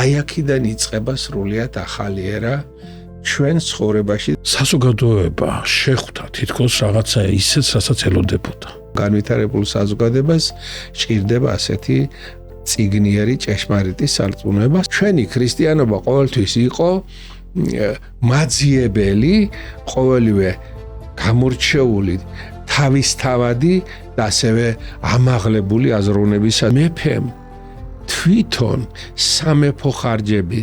აი აქედან იწყება სრულიად ახალი ერა ჩვენ ცხოვრებაში. საზოგადოება შეხვდა თითქოს რაღაცა ისეთ, რასაც ელოდებოდა. განვითარებულ საზოგადოებას ჭირდება ასეთი წიგნიერი ჭეშმარიტი სარწმუნოება. ჩვენი ქრისტიანობა ყოველთვის იყო მაძიებელი, ყოველივე გამორჩეული, თავისთავადი და ასევე ამაღლებული აზროვნებისა. მეფემ თვითონ სამეფო ხარჯები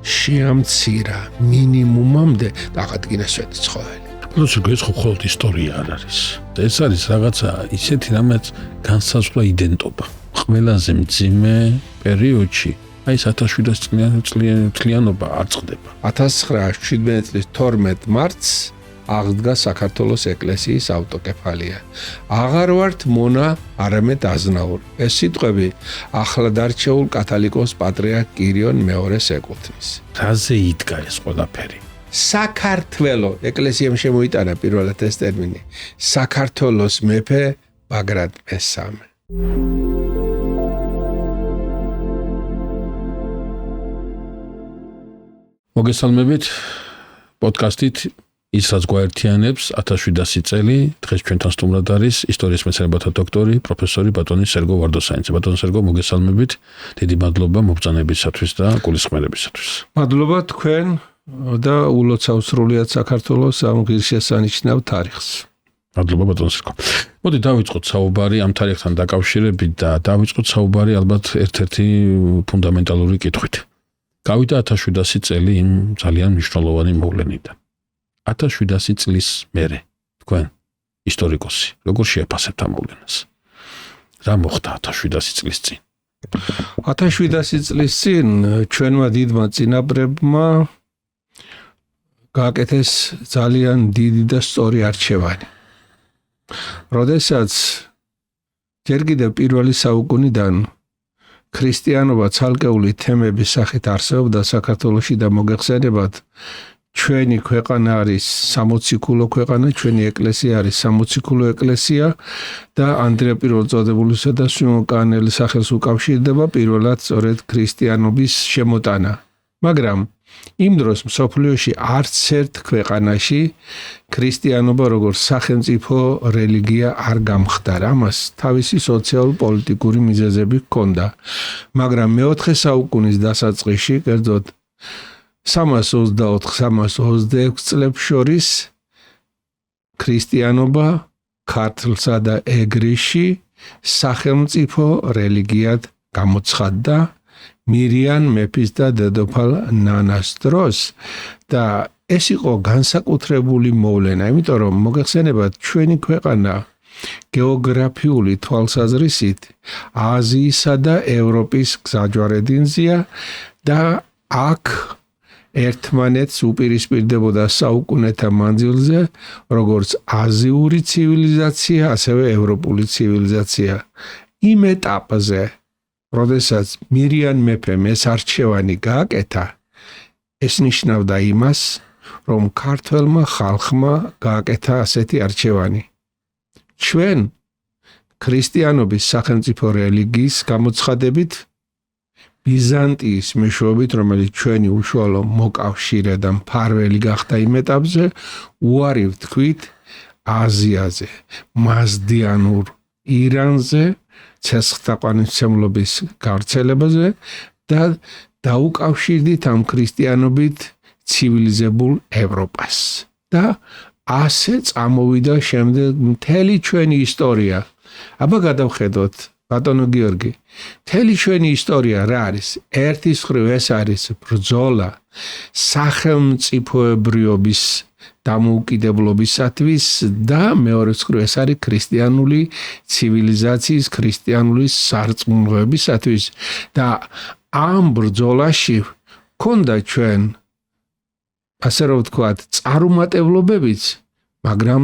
შეამცირა მინიმუმამდე და აღადგინა სვეტი ცხოველი. პროცესი ეს მხოლოდ ისტორია არ არის. ეს არის რაღაცა ისეთი, რამაც განსაზღვრა იდენტობა. ყველაზე მძიმე პერიოდში აი 1700 წლიანობა არ წყდება. 1917 წლის 12 მარტს აღდგა საქართველოს ეკლესიის ავტოკეფალია. აღარ ვართ მონა, არამედ აზნაური. ეს სიტყვები ახლად არჩეულ კათოლიკოს პატრიარქ კირიონ მეორეს ეკუთვნის. რაზე იდგა ეს ყველაფერი? საქართველო ეკლესიამ შემოიტანა პირველად ეს ტერმინი. საქართველოს მეფე ბაგრატ მესამე. მოგესალმებით პოდკასტით ის რაც გვაერთიანებს 1700 წელი. დღეს ჩვენთან სტუმრად არის ისტორიის მეცნიერებათა დოქტორი, პროფესორი ბატონი სერგო ვარდოსანიძე. ბატონ სერგო, მოგესალმებით. დიდი მადლობა მობრძანებისათვის და გულისხმობისათვის. მადლობა თქვენ და ულოცავ სრულიად საქართველოს ამ ღირსშესანიშნავ თარიღს. მადლობა ბატონ სერგო. მოდი დავიწყოთ საუბარი ამ თარიღთან დაკავშირებით და დავიწყოთ საუბარი ალბათ ერთ-ერთი ფუნდამენტალური კითხვით. გავიდა 1700 წელი იმ ძალიან მნიშვნელოვანი მოვლენიდან. 1700 წლის მერე თქვენ ისტორიკოსი როგორ შეაფასებთ ამ მოვლენას? რა მოხდა 1700 წლის წინ? 1700 წლის წინ ჩვენმა დიდმა წინაპრებმა გააკეთეს ძალიან დიდი და სწორი არჩევანი. როდესაც ჯერ კიდევ პირველი საუკუნიდან ქრისტიანობა ცალკეული თემების სახით არსებობდა საქართველოში და მოგეხსენებათ ჩვენი ქვეყანა არის სამოციქულო ქვეყანა, ჩვენი ეკლესია არის სამოციქულო ეკლესია და ანდრია პირველწოდებულისა და სვიმონ კანელის სახელს უკავშირდება პირველად სწორედ ქრისტიანობის შემოტანა. მაგრამ იმ დროს მსოფლიოში არც ერთ ქვეყანაში ქრისტიანობა როგორც სახელმწიფო რელიგია არ გამხდარა. ამას თავისი სოციალურ-პოლიტიკური მიზეზები ჰქონდა. მაგრამ მეოთხე საუკუნის დასაწყისში, კერძოდ 324-326 წლებს შორის ქრისტიანობა ქართლსა და ეგრისში სახელმწიფო რელიგიად გამოცხადდა მირიან მეფის და დედოფალ ნანას დროს და ეს იყო განსაკუთრებული მოვლენა, იმიტომ რომ მოგეხსენებათ ჩვენი ქვეყანა გეოგრაფიული თვალსაზრისით აზიისა და ევროპის გზაჯვარედინზეა და აქ ერთმანეთს უპირისპირდებოდა საუკუნეთა მანძილზე როგორც აზიური ცივილიზაცია, ასევე ევროპული ცივილიზაცია. იმ ეტაპზე როდესაც მირიან მეფემ ეს არჩევანი გააკეთა, ეს ნიშნავდა იმას, რომ ქართველმა ხალხმა გააკეთა ასეთი არჩევანი. ჩვენ ქრისტიანობის სახელმწიფო რელიგიის გამოცხადებით ბიზანტიის მეშვეობით, რომელიც ჩვენი უშუალო მოკავშირე და მფარველი გახდა იმ ეტაპზე, უარი ვთქვით აზიაზე, მაზდიანურ ირანზე, ცეცხლთაყვანისმცემლობის გავრცელებაზე და დაუკავშირდით ამ ქრისტიანობით ცივილიზებულ ევროპას. და ასე წამოვიდა შემდეგ მთელი ჩვენი ისტორია. აბა გადავხედოთ ბატონო გიორგი, მთელი ჩვენი ისტორია რა არის? ერთის მხრივ ეს არის ბრძოლა სახელმწიფოებრიობის დამოუკიდებლობისათვის და მეორე მხრივ ეს არის ქრისტიანული ცივილიზაციის, ქრისტიანული სარწმუნოებისათვის და ამ ბრძოლაში ჰქონდა ჩვენ ასე რომ ვთქვათ წარუმატებლობებიც, მაგრამ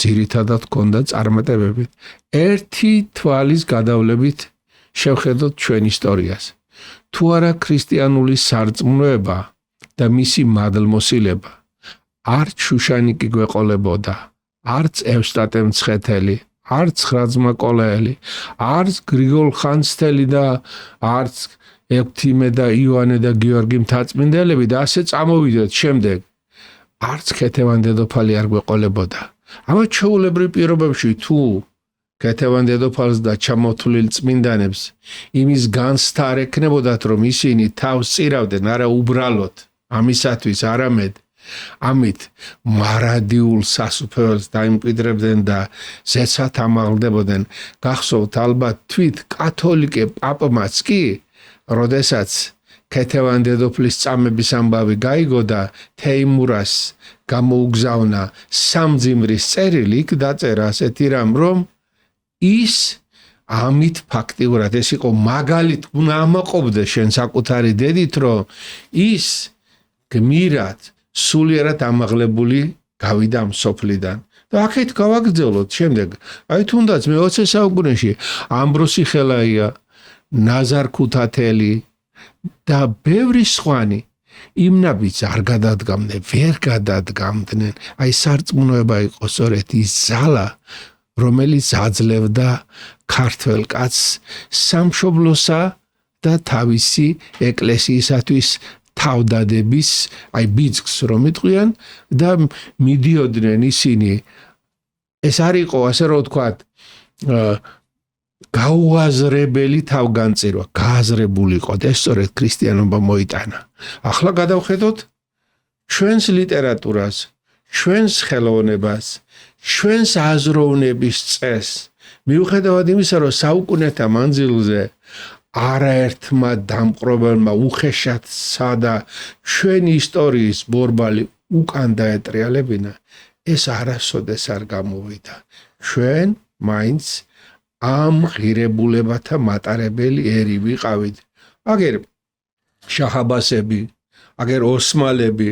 ძირითადად ჰქონდა წარმატებები. ერთი თვალის გადავლებით შევხედოთ ჩვენ ისტორიას. თუ არა ქრისტიანული სარწმუნოება და მისი მადლმოსილება არც შუშანიკი გვეყოლებოდა, არც ევსტატე მცხეთელი, არც ხრაძმა კოლეელი, არც გრიგოლ ხანძთელი და არც ექვთიმე და იოანე და გიორგი მთაწმინდელები და ასე წამოვიდეთ შემდეგ. არც ქეთევან დედოფალი არ გვეყოლებოდა. ამათ ჩვეულებრივ პირობებში თუ ქეთევან დედოფალს და ჩამოთვლილ წმინდანებს იმის განსთა არ ექნებოდათ, რომ ისინი თავს წირავდნენ არა უბრალოდ ამისათვის, არამედ ამით მარადიულ სასუფეველს დაიმკვიდრებდნენ და ზეცად ამაღლდებოდნენ. გახსოვთ ალბათ თვით კათოლიკე პაპმაც კი, როდესაც ქეთევან დედოფლის წამების ამბავი გაიგო და თეიმურას გამოუგზავნა სამძიმრის წერილი, იქ დაწერა ასეთი რამ, რომ ის ამით ფაქტიურად ეს იყო მაგალით უნდა ამაყობდეს შენ საკუთარი დედით, რომ ის გმირად სულიერად ამაღლებული გავიდა ამ სოფლიდან. და აქეთ გავაგრძელოთ შემდეგ. აი თუნდაც მე-20 საუკუნეში ამბროსი ხელაია, ნაზარ ქუთათელი და ბევრი სხვანი იმნაბიც არ გადადგამდნენ, ვერ გადადგამდნენ. აი სარწმუნოება იყო სწორედ ის ზალა, რომელიც აძლევდა ქართველ კაცს სამშობლოსა და თავისი ეკლესიისათვის თავდადების, აი ბიძგს რომ იტყვიან და მიდიოდნენ ისინი. ეს არ იყო, ასე რომ ვთქვათ, გაუაზრებელი თავგანწირვა, გააზრებული იყო და სწორედ ქრისტიანობა მოიტანა. ახლა გადავხედოთ ჩვენს ლიტერატურას, ჩვენს ხელოვნებას, ჩვენს აზროვნების წესს. მიუხედავად იმისა, რომ საუკუნეთა მანძილზე არაერთმა დამყრობელმა უხეშადსა და ჩვენი ისტორიის ბორბალი უკან დაეტრიალებინა, ეს არასოდეს არ გამოვიდა. ჩვენ მაინც ამ ღირებულებათა მატარებელი ერი ვიყავით. აგერ შაჰ-აბასები, აგერ ოსმალები,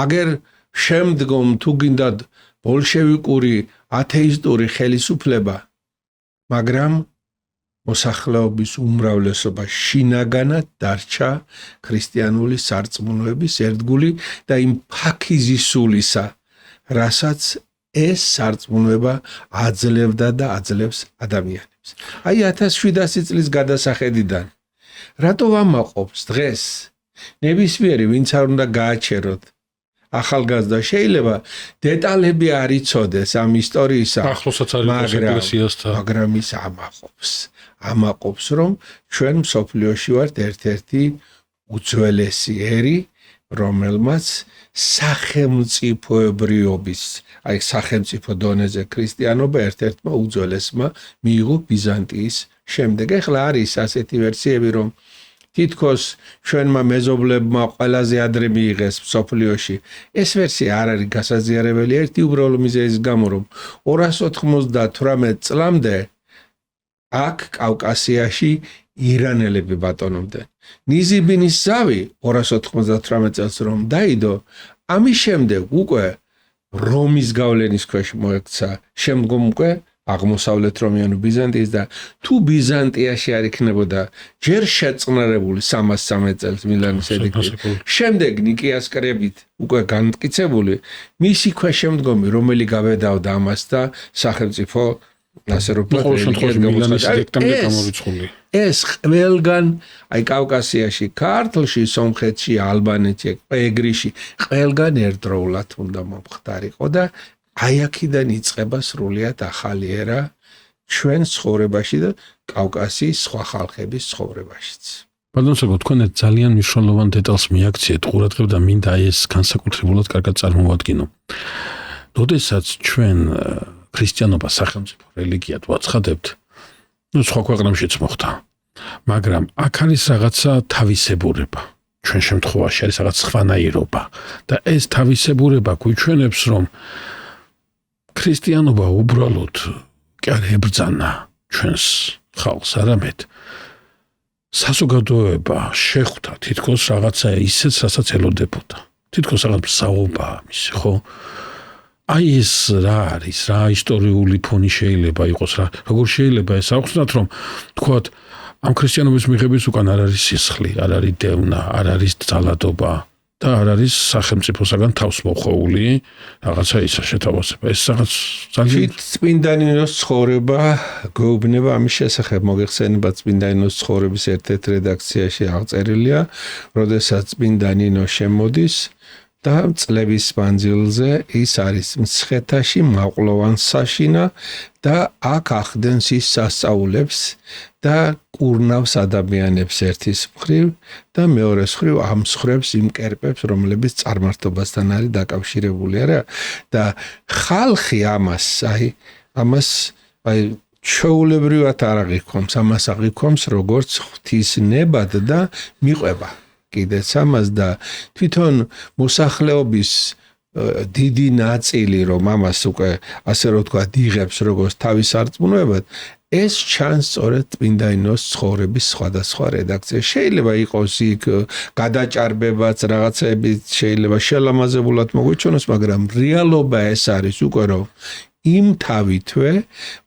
აგერ შემდგომ თუ გინდათ ბოლშევიკური ათეისტური ხელისუფლება, მაგრამ მოსახლეობის უმრავლესობა შინაგანად დარჩა ქრისტიანული სარწმუნოების ერთგული და იმ ფაქიზისულისა, რასაც ეს სარწმუნოება აძლევდა და აძლევს ადამიანებს. აი 1700 წლის გადასახედიდან რატო ვამაყობს დღეს ნებისმიერი ვინც არ უნდა გააჩეროთ ახალგაზრდა შეიძლება დეტალები არ იცოდეს ამ ისტორიისა, ახლოსაც არ იყოს ეკლესიასთან, მაგრამ ის ამაყობს, რომ ჩვენ მსოფლიოში ვართ ერთ-ერთი უძველესი ერი, რომელმაც სახელმწიფოებრიობის, აი სახელმწიფო დონეზე ქრისტიანობა ერთ-ერთმა უძველესმა მიიღო ბიზანტიის შემდეგ. ეხლა არის ასეთი ვერსიები, რომ თითქოს ჩვენმა მეზობლებმა ყველაზე ადრე მიიღეს მსოფლიოში. ეს ვერსია არ არის გასაზიარებელი ერთი უბრალო მიზეზის გამო, რომ 298 წლამდე აქ კავკასიაში ირანელები ბატონობდნენ. ნიზიბინის ზავი 298 წელს რომ დაიდო, ამის შემდეგ უკვე რომის გავლენის ქვეშ მოექცა, შემდგომ უკვე აღმოსავლეთ რომიანი ბიზანტიის და თუ ბიზანტიაში არ იქნებოდა ჯერ შეწყნარებული 313 წელს მილანის ედიქტით, შემდეგ ნიკეას კრებით უკვე განმტკიცებული, მისი ქვეშემდგომი რომელი გავედავდა ამას და სახელმწიფო ასე რომ მილანის ედიქტამდე გამორიცხული. ეს ყველგან, აი კავკასიაში, ქართლში, სომხეთში, ალბანეთში, ეგრიში, ყველგან ერთდროულად უნდა მომხდარიყო და აი აქედან იწყება სრულიად ახალი ერა ჩვენ ცხოვრებაში და კავკასიის სხვა ხალხების ცხოვრებაშიც. ბატონო, თქვენ ძალიან მნიშვნელოვან დეტალს მიაქციეთ ყურადღება და მინდა ეს განსაკუთრებულად კარგად წარმოვადგინო. როდესაც ჩვენ ქრისტიანობა სახელმწიფო რელიგიად ვაცხადებთ, სხვა ქვეყნებშიც მოხდა. მაგრამ აქ არის რაღაცა თავისებურება. ჩვენ შემთხვევაში არის რაღაც სხვანაირობა და ეს თავისებურება გვიჩვენებს, რომ ქრისტიანობა უბრალოდ კი არ ებრძანა ჩვენს ხალხს, არამედ საზოგადოება შეხვდა თითქოს რაღაცა ისეთ, რასაც ელოდებოდა. თითქოს რაღაც საუბარია მისი, ხო? აი ეს რა არის, რა ისტორიული ფონი შეიძლება იყოს, რა როგორ შეიძლება ეს აღვხსნათ, რომ თქვათ ამ ქრისტიანობის მიღების უკან არ არის სისხლი, არ არის დევნა, არ არის ძალადობა და არ არის სახელმწიფოსაგან თავს მოხოვული რაღაცა ისა შეთავაზება. ეს რაღაც ძალიან წმინდანინოს ცხოვრება გვეუბნება ამის შესახებ. მოგეხსენებათ წმინდანინოს ცხოვრების ერთ-ერთ რედაქციაში აღწერილია, როდესაც წმინდანინო შემოდის და წლების მანძილზე ის არის მცხეთაში მაღლოვან საშინა და აქ ახდენს ის სასწაულებს და კურნავს ადამიანებს ერთის მხრივ და მეორეს მხრივ ამსხრებს იმ კერპებს, რომლებიც წარმართობასთან არის დაკავშირებული არა და ხალხი ამას ჩვეულებრივად არ აღიქვამს, ამას აღიქვამს როგორც ღვთისნებად და მიყვება. კიდეც ამას და თვითონ მოსახლეობის დიდი ნაწილი რომ ამას უკვე ასე რომ თქვა იღებს როგორც თავის არწმუნოებად ეს ჩანს სწორედ წმინდანინოს ცხოვრების სხვადასხვა რედაქციაში. შეიძლება იყოს იქ გადაჭარბებაც რაღაცები შეიძლება შელამაზებულად მოგვიჩვენოს, მაგრამ რეალობა ეს არის უკვე რომ იმ თავითვე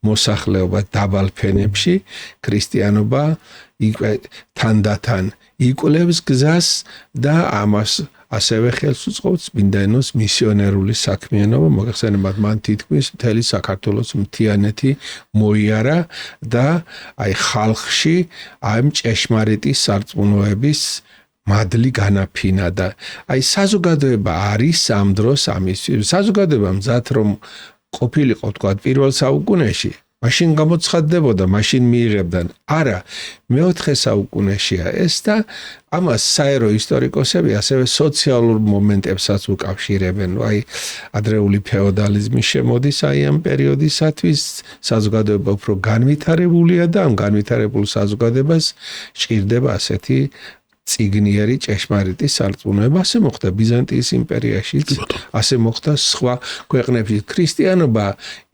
მოსახლეობა დაბალ ფენებში ქრისტიანობა თანდათან იკვლევს გზას და ამას ასევე ხელს უწყობს წმინდანინოს მისიონერული საქმიანობა. მოგეხსენებათ მან თითქმის მთელი საქართველოს მთიანეთი მოიარა და ხალხში ამ ჭეშმარიტი სარწმუნოების მადლი განაფინა და საზოგადოება არის ამ დროს ამის საზოგადოება მზად რომ ყოფილიყო თქვა პირველ საუკუნეში მაშინ გამოცხადდებოდა, მაშინ მიიღებდნენ. არა, მეოთხე საუკუნეშია ეს და ამას საერო ისტორიკოსები ასევე სოციალურ მომენტებსაც უკავშირებენ. ადრეული ფეოდალიზმი შემოდის ამ პერიოდისათვის, საზოგადოება უფრო განვითარებულია და ამ განვითარებულ საზოგადოებას ჭირდება ასეთი წიგნიერი ჭეშმარიტი სარწმუნოება. ასე მოხდა ბიზანტიის იმპერიაშიც, ასე მოხდა სხვა ქვეყნებში. ქრისტიანობა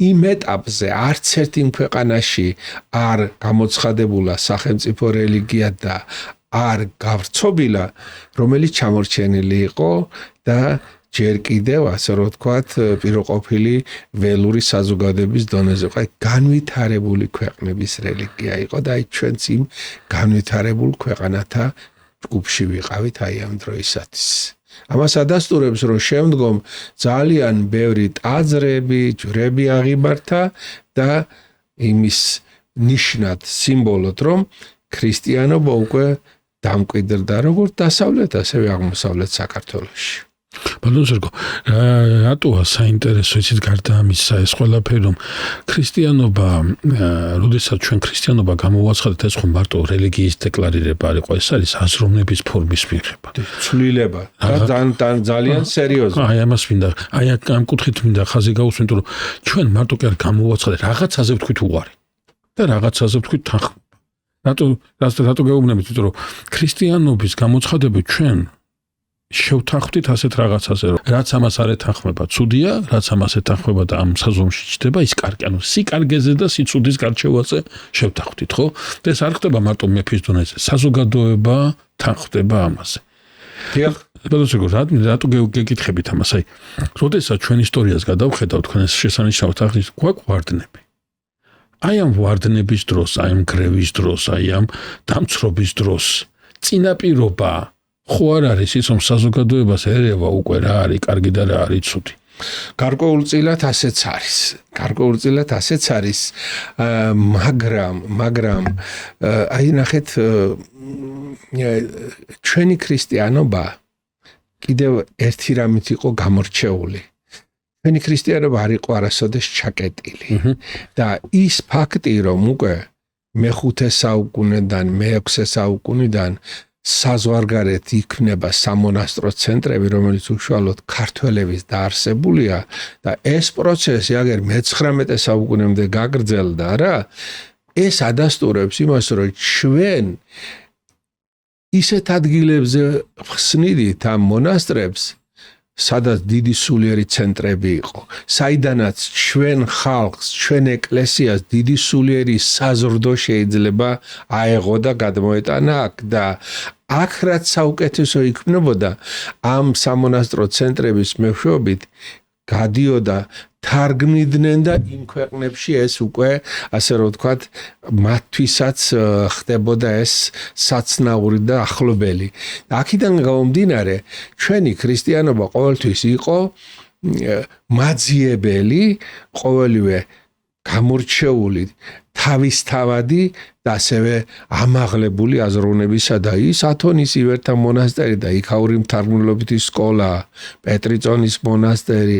იმ ეტაპზე არც ერთ იმ ქვეყანაში არ გამოცხადებულა სახელმწიფო რელიგია და არ გავრცობილა, რომელიც ჩამორჩენილი იყო და ჯერ კიდევ ასე რომ ვთქვათ, პიროყოფილი ველური საზოგადოების დონეზე იყო. განვითარებული ქვეყნების რელიგია იყო და ჩვენც იმ განვითარებულ ქვეყანათა ჯგუფში ვიყავით ამ დროისათვის. ამას ადასტურებს, რომ შემდგომ ძალიან ბევრი ტაძრები, ჯვრები აღიმართა და იმის ნიშნად, სიმბოლოდ, რომ ქრისტიანობა უკვე დამკვიდრდა როგორც დასავლეთ, ასევე აღმოსავლეთ საქართველოში. ბატონო სერგო, რატოა საინტერესო ისიც გარდა ამისა ეს ყველაფერი რომ ქრისტიანობა, როდესაც ჩვენ ქრისტიანობა გამოვაცხადეთ, ეს ხომ მარტო რელიგიის დეკლარირება არ იყო, ეს არის აზროვნების ფორმის მიღება. ცვლილება და ძალიან სერიოზული. ამას მინდა, ამ კუთხით მინდა ხაზი გაუსვენ, რომ ჩვენ მარტო კი არ გამოვაცხადეთ, რაღაცაზე ვთქვით უარი და რაღაცაზე ვთქვით თანხმობა. რატო გეუბნებით, იმიტომ რომ ქრისტიანობის გამოცხადება ჩვენ შევთანხმდით ასეთ რაღაცაზე, რომ რაც ამას არ ეთანხმება, ცუდია, რაც ამას ეთანხმება და ამ საზომში ჩდება, ის კარგი. ანუ სიკარგეზე და სიცუდის გარჩევაზე შევთანხმდით, ხო? და ეს არ ხდება მარტო მეფის დონეზე, საზოგადოება თანხმდება ამაზე. დიახ. ბატონო, რატო გეკითხებით ამას? როდესაც ჩვენ ისტორიას გადავხედავთ, თქვენ ეს შესანიშნავად აღნიშნეთ, გვაქვს ვარდნები. ამ ვარდნების დროს, ამ გრევის დროს, ამ დამცრობის დროს წინაპირობა ხო არ არის ის, რომ საზოგადოებას ერევა უკვე რა არის კარგი და რა არის ცუდი. გარკვეულწილად ასეც არის. მაგრამ ნახეთ ჩვენი ქრისტიანობა კიდევ ერთი რამით იყო გამორჩეული. ჩვენი ქრისტიანობა არ იყო არასოდეს ჩაკეტილი. და ის ფაქტი, რომ უკვე მე-5 საუკუნიდან, მე-6 საუკუნიდან საზღვარგარეთ იქნება სამონასტრო ცენტრები, რომელიც უშუალოდ ქართველების დაარსებულია და ეს პროცესი აგერ მე-19 საუკუნემდე გაგრძელდა რა, ეს ადასტურებს იმას, რომ ჩვენ ისეთ ადგილებზე ხსნიდით ამ მონასტრებს, სადაც დიდი სულიერი ცენტრები იყო, საიდანაც ჩვენ ხალხს, ჩვენ ეკლესიას დიდი სულიერი საზრდო შეიძლება აეღო და გადმოეტანა აქ და აქ რაც საუკეთესო იქმნებოდა ამ სამონასტრო ცენტრების მეშვეობით გადიოდა თარგმნიდნენ და იმ ქვეყნებში ეს უკვე ასე რომ ვთქვათ მათთვისაც ხდებოდა ეს საცნაური და ახლობელი. აქედან გამომდინარე ჩვენი ქრისტიანობა ყოველთვის იყო მაძიებელი ყოველივე გამორჩეული თავისთავადი და ასევე ამაღლებული აზროვნებისა და ის ათონის ივერთა მონასტერი და იქაური მთარგმნელობითი სკოლა, პეტრიწონის მონასტერი,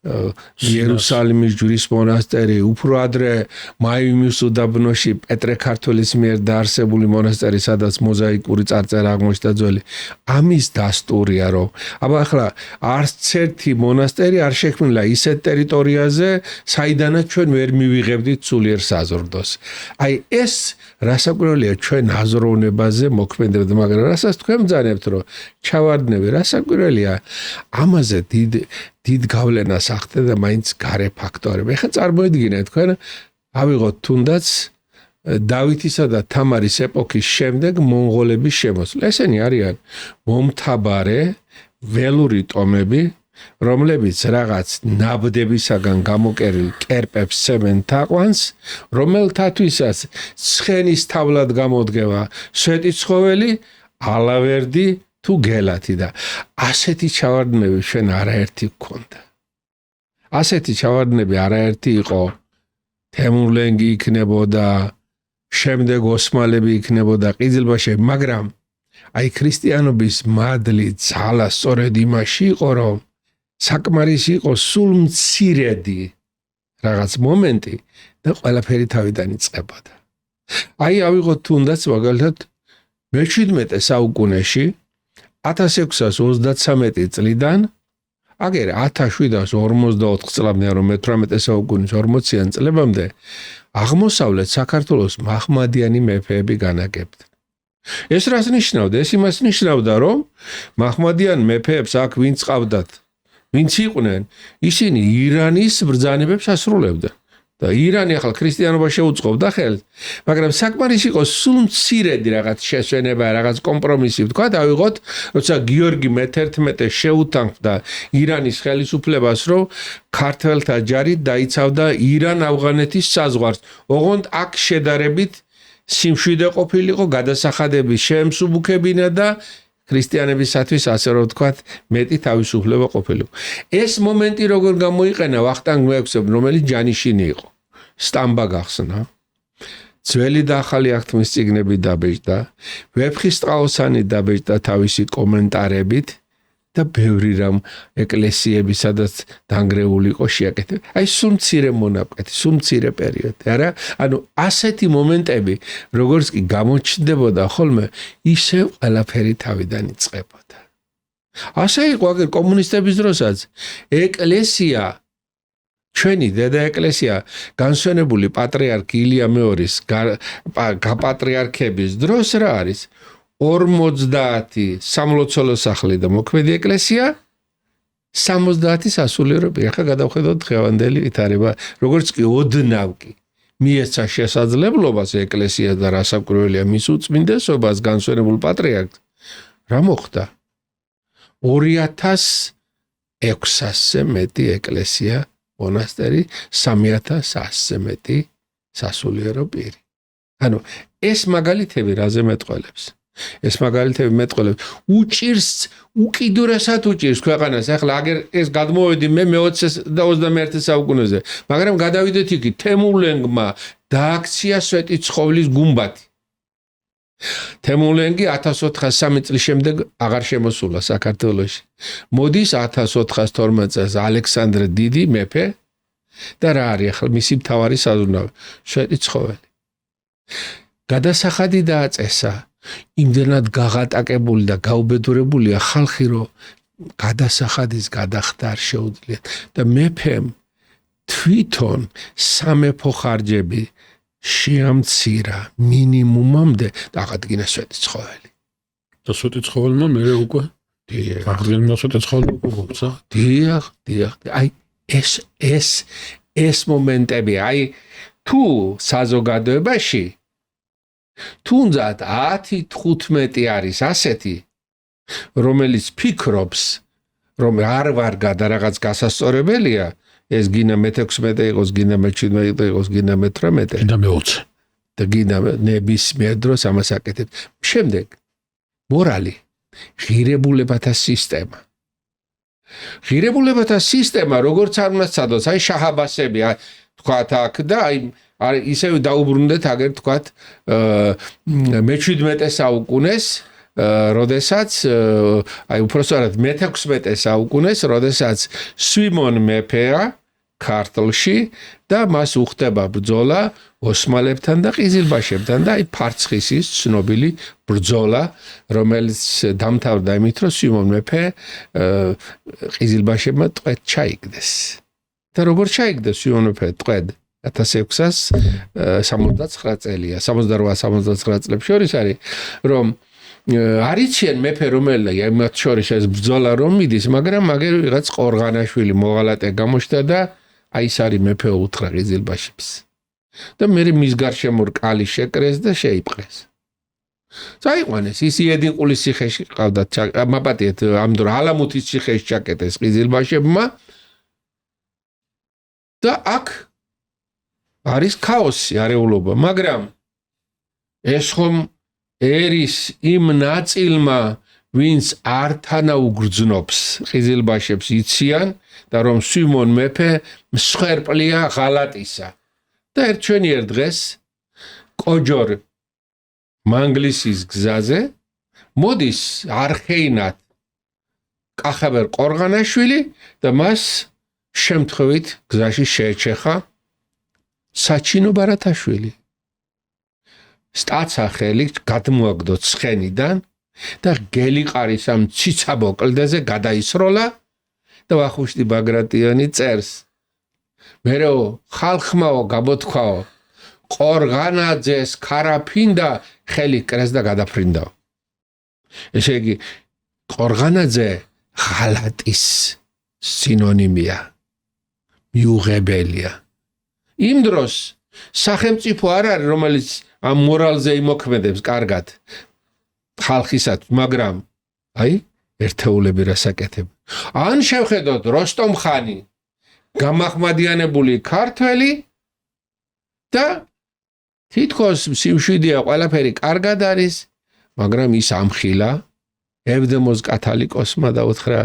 იერუსალიმის ჯვრის მონასტერი, უფრო ადრე მაიუმის უდაბნოში პეტრე ქართველის მიერ დაარსებული მონასტერი, სადაც მოზაიკური წარწერა აღმოჩნდა ძველი. ამის დასტურია, რომ აბა ახლა არც ერთი მონასტერი არ შექმნილა ისეთ ტერიტორიაზე, საიდანაც ჩვენ ვერ მივიღებდით სულიერ საზრდოს. აი ეს რასაკვირველია ჩვენ აზროვნებაზე მოქმედებდა, მაგრამ რასაც თქვენ ბრძანებთ, რომ ჩავარდნები, რასაკვირველია, ამაზე დიდ გავლენას ახდენდა მაინც გარე ფაქტორები. ეხლა წარმოიდგინეთ თქვენ ავიღოთ თუნდაც დავითისა და თამარის ეპოქის შემდეგ მონღოლების შემოსვლა. ესენი არიან მომთაბარე ველური ტომები, რომლებიც რაღაც ნაბდებისაგან გამოკერილ კერპებს სცემენ თაყვანს, რომელთათვისაც ცხენის თავლად გამოდგება სვეტი ცხოველი, ალავერდი თუ გელათი და ასეთი ჩავარდნები ჩვენ არაერთი გქონდა. ასეთი ჩავარდნები არაერთი იყო. თემურლენგი იქნებოდა, შემდეგ ოსმალები იქნებოდა ყიზილბაში, მაგრამ აი ქრისტიანობის მადლი ძალა სწორედ იმაში იყო, რომ საკმარისი იყო სულ მცირედი რაღაც მომენტი და ყველაფერი თავიდან იწყებოდა. აი ავიღოთ თუნდაც მაგალითად მე-17 საუკუნეში 1633 წლიდან აგერ 1744 წლამდე რომ მე-18 საუკუნის 40-იან წლებამდე აღმოსავლეთ საქართველოს მაჰმადიანი მეფეები განაგებდნენ. ეს რას ნიშნავდა? ეს იმას ნიშნავდა, რომ მაჰმადიან მეფეებს აქ ვინც ყავდათ, ვინც იყვნენ, ისინი ირანის ბრძანებებს ასრულებდნენ. და ირანი ახლა ქრისტიანობა შეუწყობდა ხელს, მაგრამ საკმარისი იყო სულ მცირედი რაღაც შესვენება, რაღაც კომპრომისი ვთქვა, ავიღოთ, როცა გიორგი მე-11 შეუთანხმდა ირანის ხელისუფლებას, რომ ქართველთა ჯარი დაიცავდა ირან-ავღანეთის საზღვარს. ოღონდ აქ შედარებით სიმშვიდე ყოფილიყო, გადასახადები შეემსუბუქებინა და ქრისტიანებისათვის ასე რომ ვთქვათ, მეტი თავისუფლება ყოფილიყო. ეს მომენტი როგორ გამოიყენა ვახტანგ მეექვსემ, რომელიც ჯანიშინი იყო. სტამბა გახსნა. ძველი და ახალი აღთქმის წიგნები დაბეჭდა, ვეფხისტყაოსანი დაბეჭდა თავისი კომენტარებით და ბევრი რამ ეკლესიები, სადაც დანგრეული იყო შეაკეთე. აი სულ მცირე მონაკვეთი, სულ მცირე პერიოდი, არა? ანუ ასეთი მომენტები, როგორც კი გამოჩნდებოდა ხოლმე, ისევ ყველაფერი თავიდან იწყებოდა. ასე იყო აგერ კომუნისტების დროსაც. ეკლესია ჩვენი დედა ეკლესია განსვენებული პატრიარქ ილია მეორის გაპატრიარქების დროს რა არის? 50 სამლოცველო სახლი და მოქმედი ეკლესია 70 სასულიერო პირი. ახლა გადავხედოთ დღევანდელი ვითარება, როგორც კი ოდნავ კი მიეცა შესაძლებლობას ეკლესიას და რასაკვირველია მის უწმინდესობას განსვენებულ პატრიარქს. რა მოხდა? 2600-ზე მეტი ეკლესია, მონასტერი, 3100-ზე მეტი სასულიერო პირი. ანუ ეს მაგალითები რაზე მეტყველებს? ეს მაგალითები მეტყველებს უჭირს, უკიდურესად უჭირს ქვეყანას. ახლა აგერ ეს გადმოვედი მე მე-20 და 21 საუკუნეზე, მაგრამ გადავიდეთ იქ თემურლენგმა დააქცია სვეტი ცხოვლის გუმბათი. თემურლენგი 1403 წლის შემდეგ აღარ შემოსულა საქართველოში. მოდის 1412 წელს ალექსანდრე დიდი მეფე და რა არის ახლა მისი მთავარი საზრუნავი? სვეტი ცხოველი. გადასახადი დააწესა. იმდენად გაღატაკებული და გაუბედურებულია ხალხი, რომ გადასახადის გადახდა არ შეუძლია და მეფემ თვითონ სამეფო ხარჯები შეამცირა მინიმუმამდე და აღადგინა სვეტი ცხოველი. და სვეტი ცხოველმა მერე უკვე აღდგენა სვეტი ცხოველი უკვე. დიახ. აი ეს მომენტები, აი თუ საზოგადოებაში თუნდაც 10-15 არის ასეთი, რომელიც ფიქრობს, რომ არ ვარ გადა რაღაც გასასწორებელია, ეს გინდა მე-16 იყოს, გინდა მე-17 იყოს, გინდა მე-18. გინდა მე-20. და გინდა ნებისმიერ დროს ამას აკეთებთ. შემდეგ მორალი, ღირებულებათა სისტემა. ღირებულებათა სისტემა, როგორც არ უნდა ცადოს, აი შაჰაბასები, თქვათ აქ და აი ისევ დაუბრუნდეთ აგერ თქვათ მე-17 საუკუნეს, როდესაც აი უпростоრად მე-16 საუკუნეს, როდესაც სვიმონ მეფეა ქართლში და მას უხდება ბრძოლა ოსმალებთან და ყიზილბაშებთან და აი ფარცხისის ცნობილი ბრძოლა, რომელიც დამთავრდა იმით, რომ სვიმონ მეფე ყიზილბაშებმა ტყვედ ჩაიგდეს. და როგორ ჩაიგდეს სვიმონ მეფე ტყვედ 1669 წელია, 68-69 წლებს შორის არის, რომ არიციან მეფე რომელია იმათ შორის ეს ბრძოლა რომ მიდის, მაგრამ მაგერ ვიღაც ყორღანაშვილი მოღალატე გამოჩნდა და აი ეს არის მეფე უთხრა ყიზილბაშებს. და მე მის გარშემო რკალი შეკრეს და შეიპყრეს. წაიყვანეს ის იედინყულის ციხეში ყავდათ, მაპატიეთ ამ დრო ალამუთის ციხეში ჩაკეტეს ყიზილბაშებმა და აქ არის ქაოსი, არეულობა, მაგრამ ეს ხომ ერის იმ ნაწილმა, ვინც არ თანაუგრძნობს ყიზილბაშებს იციან და რომ სვიმონ მეფე მსხვერპლია ღალატისა. და ერთჩვენიერ დღეს კოჯორ მანგლისის გზაზე მოდის არხეინად კახაბერ ყორღანაშვილი და მას შემთხვევით გზაში შეეჩეხა საჩინო ბარათაშვილი. სტაცა ხელი გადმოაგდო ცხენიდან და გელიყარის ამ ციცაბო კლდეზე გადაისროლა და ვახუშტი ბაგრატიონი წერს. მერეო ხალხმაო გაბოთქვაო, ყორღანაძეს ქარაფინდა ხელი კრეს და გადაფრინდაო. ესე იგი ყორღანაძე ღალატის სინონიმია, მიუღებელია. იმ დროს სახელმწიფო არ არის, რომელიც ამ მორალზე იმოქმედებს კარგად ხალხისათვის, მაგრამ აი ერთეულები რასაკეთებ. ან შევხედოთ როსტომ ხანი გამახმადიანებული ქართველი და თითქოს სიმშვიდეა, ყველაფერი კარგად არის, მაგრამ ის ამხილა ევდემოს კათალიკოსმა და უთხრა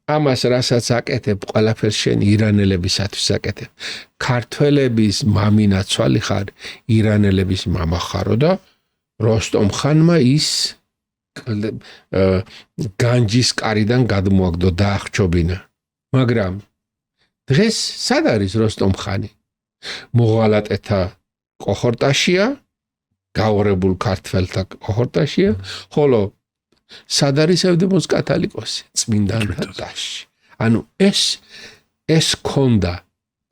ამას რასაც აკეთებ, ყველაფერს შენ ირანელებისათვის აკეთებ. ქართველების მამინაცვალი ხარ, ირანელების მამა ხარო და როსტომ ხანმა ის განჯის კარიდან გადმოაგდო და აღჩობინა. მაგრამ დღეს სად არის როსტომ ხანი? მოღალატეთა კოხორტაშია, გაურებულ ქართველთა კოხორტაშია, ხოლო სად არის ევდემოს კათალიკოსი? წმინდანთა დასში. ანუ ეს ქონდა,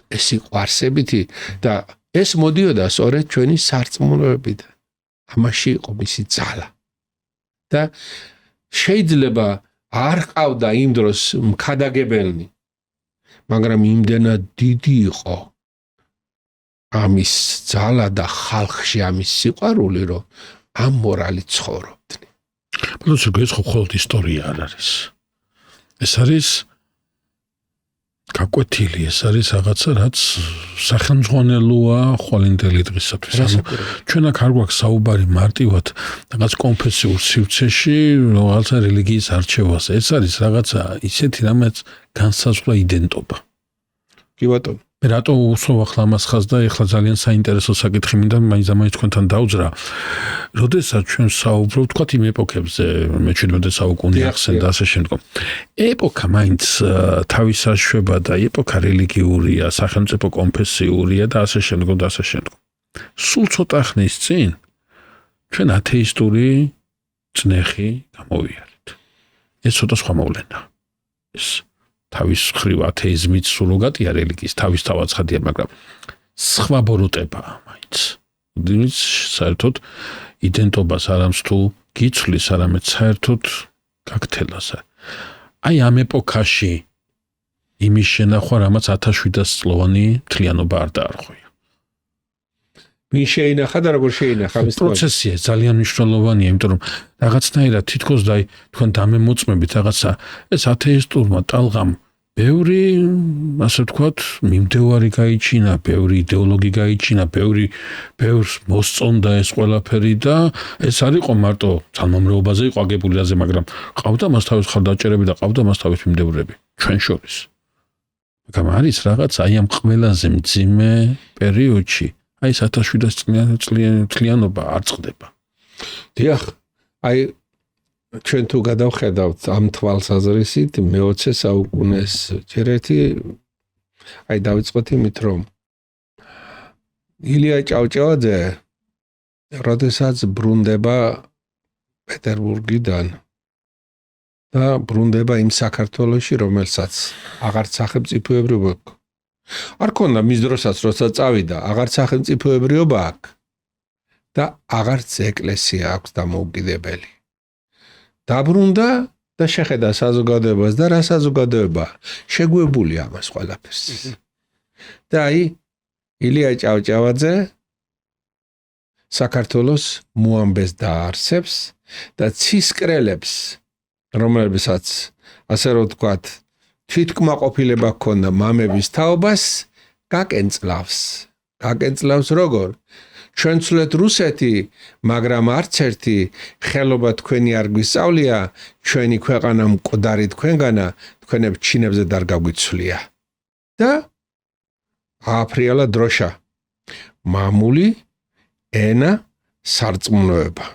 ეს იყო არსებითი და ეს მოდიოდა სწორედ ჩვენი სარწმუნოებიდან. ამაში იყო მისი ძალა. და შეიძლება არ ყავდა იმ დროს მქადაგებელნი, მაგრამ იმდენად დიდი იყო ამის ძალა და ხალხში ამის სიყვარული, რომ ამ მორალით ცხოვრობდნენ. პროცესი ეს ხო მხოლოდ ისტორია არ არის. ეს არის გაკვეთილი, ეს არის რაღაცა, რაც სახელმძღვანელოა ხვალინდელი დღისათვის. ჩვენ აქ არ გვაქვს საუბარი მარტივად რაღაც კონფესიურ სივრცეში, რაღაცა რელიგიის არჩევას. ეს არის რაღაცა ისეთი, რამაც განსაზღვრა იდენტობა. კი ბატონო. მე რატო უსვამ ახლა ამას ხაზს და ეხლა ძალიან საინტერესო საკითხი მინდა მაინც თქვენთან დავძრა. როდესაც ჩვენ საუბრობთ, თქვათ იმ ეპოქებზე, მე-17 საუკუნე ახსენ და ასე შემდგომ. ეპოქა მაინც თავის საშვება და ეპოქა რელიგიურია, სახელმწიფო კონფესიურია და ასე შემდგომ და ასე შემდგომ. სულ ცოტა ხნის წინ ჩვენ ათეისტური წნეხი გამოვიარეთ. ეს ცოტა სხვა მოვლენა. ეს თავის ხრივ ათეიზმით სუროგატია რელიგიის, თავის თავად ცხადია, მაგრამ სხვა ბოროტებაა მაინც. იმის საერთოდ იდენტობას არამც თუ გიცვლის, არამედ საერთოდ გაქთელას. აი ამ ეპოქაში იმის შენახვა, რამაც 1700 წლოვანი მთლიანობა არ დაარღვია. ვინ შეინახა და როგორ შეინახა ეს პროცესია ძალიან მნიშვნელოვანია, იმიტომ რომ რაღაცნაირად თითქოს და თქვენ დამემოწმებით რაღაცა ეს ათეისტურმა ტალღამ ბევრი, ასე ვთქვათ, მიმდევარი გაიჩინა, ბევრი იდეოლოგი გაიჩინა, ბევრს მოსწონდა ეს ყველაფერი და ეს არ იყო მარტო ძალმომრეობაზე იყო აგებული რაზე, მაგრამ ყავდა მას თავის ხარდაჭერები და ყავდა მას თავის მიმდევრები ჩვენ შორის. მაგრამ არის რაღაც აი ამ ყველაზე მძიმე პერიოდში, აი 1700 წლიანობა არ წყდება. დიახ, აი ჩვენ თუ გადავხედავთ ამ თვალსაზრისით მე-20 საუკუნეს ჯერ ერთი აი დავიწყოთ იმით რომ ილია ჭავჭავაძე როდესაც ბრუნდება პეტერბურგიდან და ბრუნდება იმ საქართველოში რომელსაც აღარ სახელმწიფოებრიობა არ ქონდა მის დროსაც როცა წავიდა აღარ სახელმწიფოებრიობა აქვს და აღარც ეკლესია აქვს დამოუკიდებელი დაბრუნდა და შეხედა საზოგადოებას და რა საზოგადოება შეგვებული ამას ყველაფერს. და აი ილია ჭავჭავაძე საქართველოს მოამბეს დაარსებს და ცისკრელებს რომლებსაც ასე რომ ვთქვათ თვითკმაყოფილება ჰქონდა მამების თაობას გაკენწლავს როგორ ჩვენ ვცვლეთ რუსეთი, მაგრამ არც ერთი ხელობა თქვენი არ გვისწავლია, ჩვენი ქვეყანა მკვდარი თქვენგანა, თქვენებ ჩინებზე და არ გაგვიცვლია. და ააფრიალა დროშა. მამული ენა სარწმუნოება.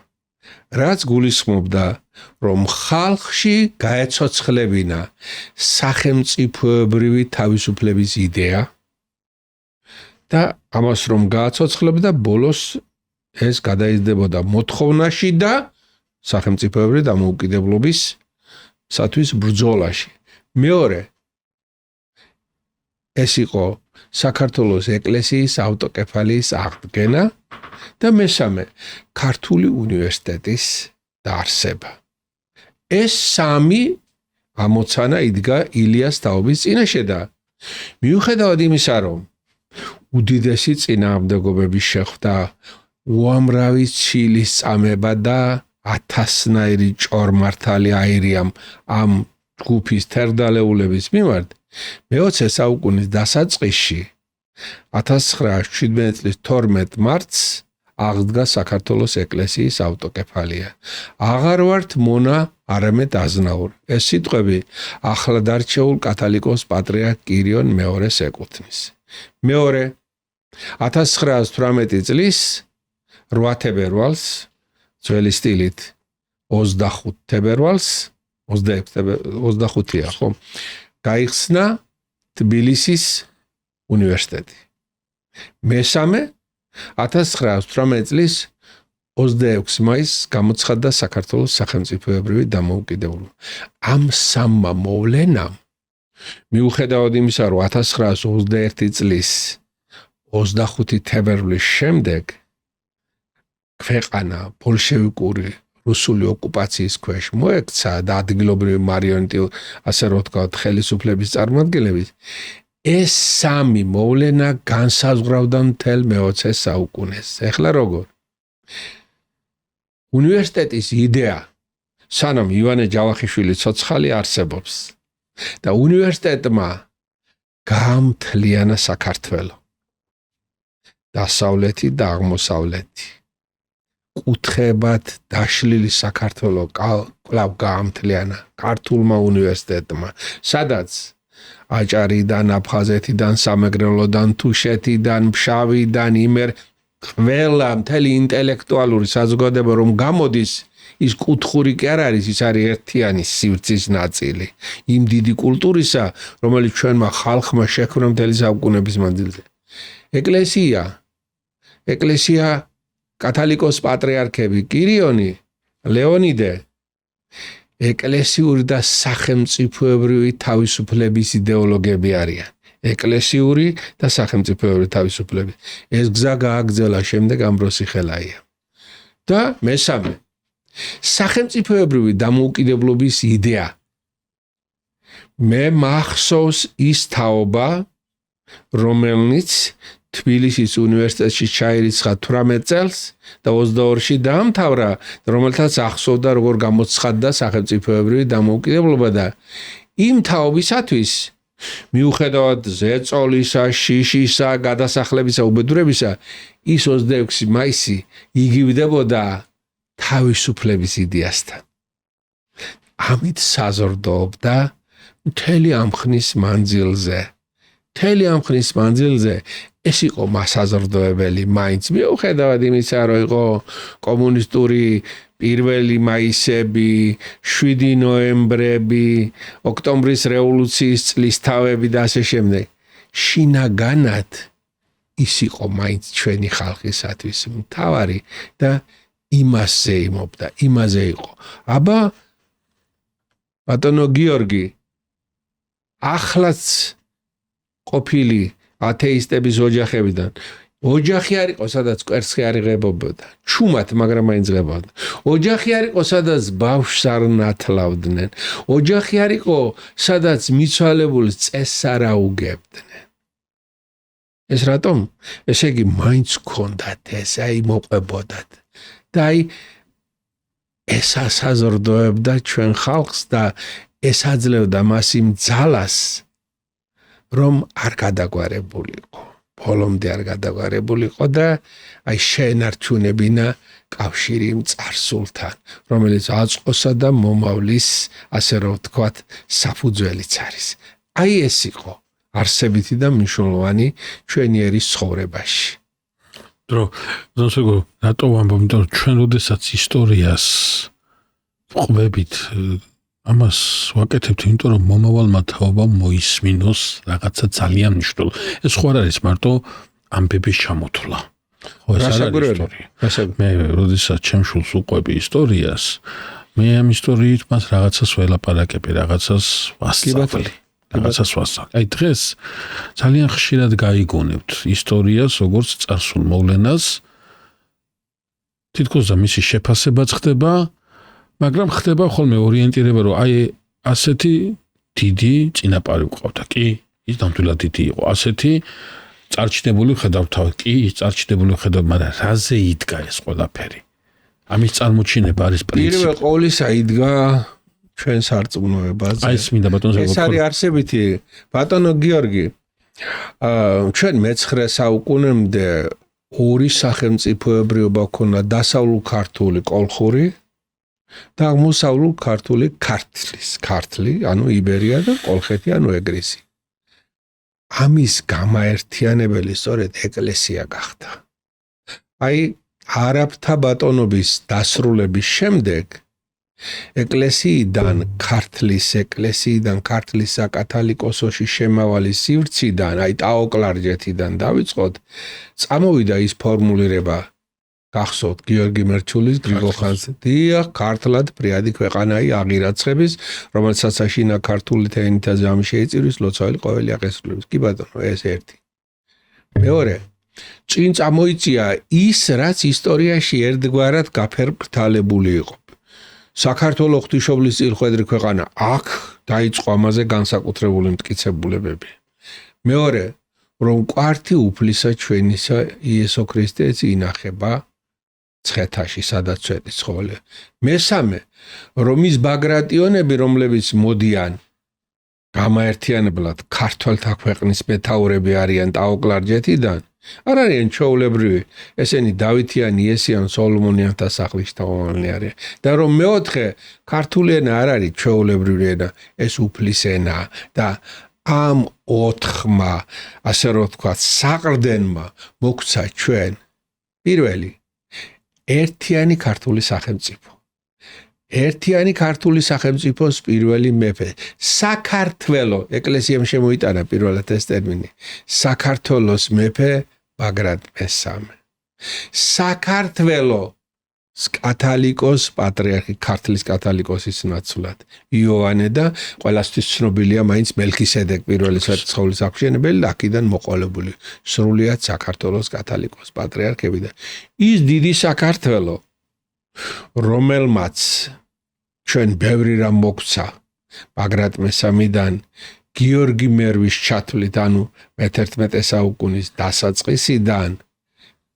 რაც გულისხმობდა, რომ ხალხში გაეცოცხლებინა სახელმწიფოებრივი თავისუფლების იდეა და ამას რომ გააცოცხლებდა ბოლოს ეს გადაიზრდებოდა მოთხოვნაში და სახელმწიფოებრივი დამოუკიდებლობისათვის ბრძოლაში. მეორე ეს იყო საქართველოს ეკლესიის ავტოკეფალიის აღდგენა და მესამე ქართული უნივერსიტეტის დაარსება. ეს სამი ამოცანა იდგა ილიას თაობის წინაშე და მიუხედავად იმისა რომ უდიდესი წინააღმდეგობების შეხვდა უამრავი ცილის წამება და 1000-ნაირი ჭორმართალი აირიამ ამ ჯგუფის თერგდალეულების მიმართ მე-20 საუკუნის დასაწყისში 1917 წლის 12 მარტს აღდგა საქართველოს ეკლესიის ავტოკეფალია. აღარ ვართ მონა არამედ აზნაური. ეს სიტყვები ახლადარჩეულ კათოლიკოს პატრიარქ კირიონ მეორეს ეკუთვნის. მეორე 1918 წლის 8 თებერვალს ძველი სტილით 25 თებერვალს 25-ია ხო გაიხსნა თბილისის უნივერსიტეტი. მესამე 1918 წლის 26 მაისს გამოცხადდა საქართველოს სახელმწიფოებრივი დამოუკიდებლობა. ამ სამმა მოვლენამ მიუხედავად იმისა, რომ 1921 წლის 25 თებერვლის შემდეგ ქვეყანა ბოლშევიკური რუსული ოკუპაციის ქვეშ მოექცა და ადგილობრივი მარიონეტი ასე რომ ვთქვათ ხელისუფლების წარმომადგენლებით ეს სამი მოვლენა განსაზღვრავდა მთელ მე-20 საუკუნეს. ეხლა როგორ? უნივერსიტეტის იდეა სანამ ივანე ჯავახიშვილი ცოცხალი არსებობს და უნივერსიტეტმა გაამთლიანა საქართველო. დასავლეთი და აღმოსავლეთი. კუთხებად დაშლილი საქართველო კვლავ გაამთლიანა ქართულმა უნივერსიტეტმა, სადაც აჭარიდან, აფხაზეთიდან, სამეგრელოდან, თუშეთიდან, ფშავიდან, იმერ ყველა მთელი ინტელექტუალური საზოგადოება რომ გამოდის, ის კუთხური კი არ არის, ის არის ერთიანი სივრცის ნაწილი. იმ დიდი კულტურისა, რომელიც ჩვენმა ხალხმა შექმნა მთელი საუკუნეების მანძილზე. ეკლესია კათოლიკოს პატრიარქები კირიონი, ლეონიდე ეკლესიური და სახელმწიფოებრივი თავისუფლების იდეოლოგები არიან. ეკლესიური და სახელმწიფოებრივი თავისუფლები. ეს გზა გააგრძელა შემდეგ ამბროსი ხელაია. და მესამე სახელმწიფოებრივი დამოუკიდებლობის იდეა. მე მახსოვს ის თაობა, რომელნიც თბილისის უნივერსიტეტში ჩაირიცხა 18 წელს და 22-ში დაამთავრა, რომელთაც ახსოვდა როგორ გამოცხადდა სახელმწიფოებრივი დამოუკიდებლობა და იმ თაობისათვის მიუხედავად ზეწოლისა, შიშისა, გადასახლებისა, უბედურებისა, ის 26 მაისი იგივდებოდა თავისუფლების იდეასთან. ამით საზრდოობდა მთელი ამ ხნის მანძილზე. მთელი ამ ხნის მანძილზე ეს იყო მასაზრდოებელი მაინც მიუხედავად იმისა, რომ იყო კომუნისტური 1 მაისები, 7 ნოემბრები, ოქტომბრის რევოლუციის წლისთავები და ასე შემდეგ. შინაგანად ის იყო მაინც ჩვენი ხალხისათვის მთავარი და იმასზე იმობდა, იმაზე იყო. აბა ბატონო გიორგი ახლაც ყოფილი ათეისტების ოჯახებიდან ოჯახი არ იყო, სადაც კვერცხი არ იღებოდა. ჩუმად, მაგრამ მაინც იღებოდა. ოჯახი არ იყო, სადაც ბავშვს არ ნათლავდნენ. ოჯახი არ იყო, სადაც მიცვალებულს წესს არ აუგებდნენ. ეს რატომ? ესე იგი, მაინც ჰქონდათ ეს, აი მოყვებოდათ. და აი ეს ასაზრდოებდა ჩვენ ხალხს და ეს აძლევდა მას იმ ძალას, რომ არ გადაგვარებულიყო. ბოლომდე არ გადაგვარებულიყო და აი შეენარჩუნებინა კავშირი იმ წარსულთან, რომელიც აწყოსა და მომავლის, ასე რომ ვთქვათ, საფუძველიც არის. აი ეს იყო არსებითი და მნიშვნელოვანი ჩვენი ერის ცხოვრებაში. რატო ვამბობ, იმიტომ რომ ჩვენ როდესაც ისტორიას ვყვებით, ამას ვაკეთებთ, იმიტომ რომ მომავალმა თაობამ მოისმინოს რაღაცა ძალიან მნიშვნელოვანი. ეს ხო არ არის მარტო ამბების ჩამოთვლა. ხო, ეს არ არის ისტორია. მე როდესაც ჩემ შულს უყვები ისტორიას, მე ამ ისტორიით მას რაღაცას ველაპარაკები, რაღაცას ვასწავლი. აი დღეს ძალიან ხშირად გაიგონებთ ისტორიას, როგორც წარსულ მოვლენას, თითქოს და მისი შეფასებაც ხდება, მაგრამ ხდება ხოლმე ორიენტირება, რომ აი ასეთი დიდი წინაპარი ვყავდა. კი, ის ნამდვილად დიდი იყო. ასეთი წარჩინებული ხედავთავ, კი, ის წარჩინებული ხედავ, მაგრამ რაზე იდგა ეს ყველაფერი? ამის წარმოჩინება არის პრინციპი. პირველ ყოვლისა იდგა ჩვენ სარწმუნოებაზე. აი ეს მინდა ბატონო ეს არის არსებითი. ბატონო გიორგი, ჩვენ მე-9 საუკუნემდე ორი სახელმწიფოებრიობა ქონდა, დასავლურ ქართული კოლხური და აღმოსავლურ ქართული ქართლი, ანუ იბერია და კოლხეთი, ანუ ეგრისი. ამის გამაერთიანებელი სწორედ ეკლესია გახდა. აი არაბთა ბატონობის დასრულების შემდეგ ეკლესიიდან ქართლის საკათალიკოსოში შემავალი სივრციდან, აი ტაოკლარჯეთიდან დავიწყოთ, წამოვიდა ის ფორმულირება, გახსოვთ გიორგი მერჩულის, გრიგოლ ხანძის, დიახ, ქართლად ფრიადი ქვეყანაი აღირაცხების, რომელსაც საშინა ქართული თენითა ზამი შეიწირვის, ლოცველი ყოველი აღესრულების. კი ბატონო, ეს ერთი. მეორე, წინ წამოიწია ის, რაც ისტორიაში ერთგვარად გაფერმკრთალებული იყო. საქართველოს ღვთისმშობლის წილხვედრი ქვეყანა, აქ დაიწყო ამაზე განსაკუთრებული მტკიცებულებები. მეორე, რომ კვართი უფლისა ჩვენისა იესო ქრისტეც ინახება ცხეთაში, სადაც წვეტი ცხოველი. მესამე, რომ ის ბაგრატიონები, რომლებიც მოდიან გამაერთიანებლად ქართველთა ქვეყნის მეთაურები არიან ტაოკლარჯეთიდან, არ არიან ჩვეულებრივი, ესენი დავითიანი, იესიან, სოლომონიანთა სახლის შთამომავალი არიან. და რომ მეოთხე, ქართული ენა არ არის ჩვეულებრივი ენა, ეს უფლის ენა და ამ ოთხმა, ასე რომ ვთქვათ, საყრდენმა მოგცა ჩვენ პირველი ერთიანი ქართული სახელმწიფო. ერთიანი ქართული სახელმწიფოს პირველი მეფე. საქართველოს ეკლესიამ შემოიტანა პირველად ეს ტერმინი. საქართველოს მეფე ბაგრატ მესამე. საქართველოს კათალიკოს პატრიარქი, ქართლის კათალიკოსის ნაცვლად იოანე და ყველასთვის ცნობილია მაინც მელქისედეკ პირველი სვეტიცხოვლის აღმშენებელი და აქედან მოყოლებული სრულიად საქართველოს კათალიკოს პატრიარქები და ის დიდი საქართველოს, რომელმაც ჩვენ ბევრი რამ მოგცა ბაგრატ მესამიდან გიორგი მერვის ჩათვლით, ანუ მე-11 საუკუნის დასაწყისიდან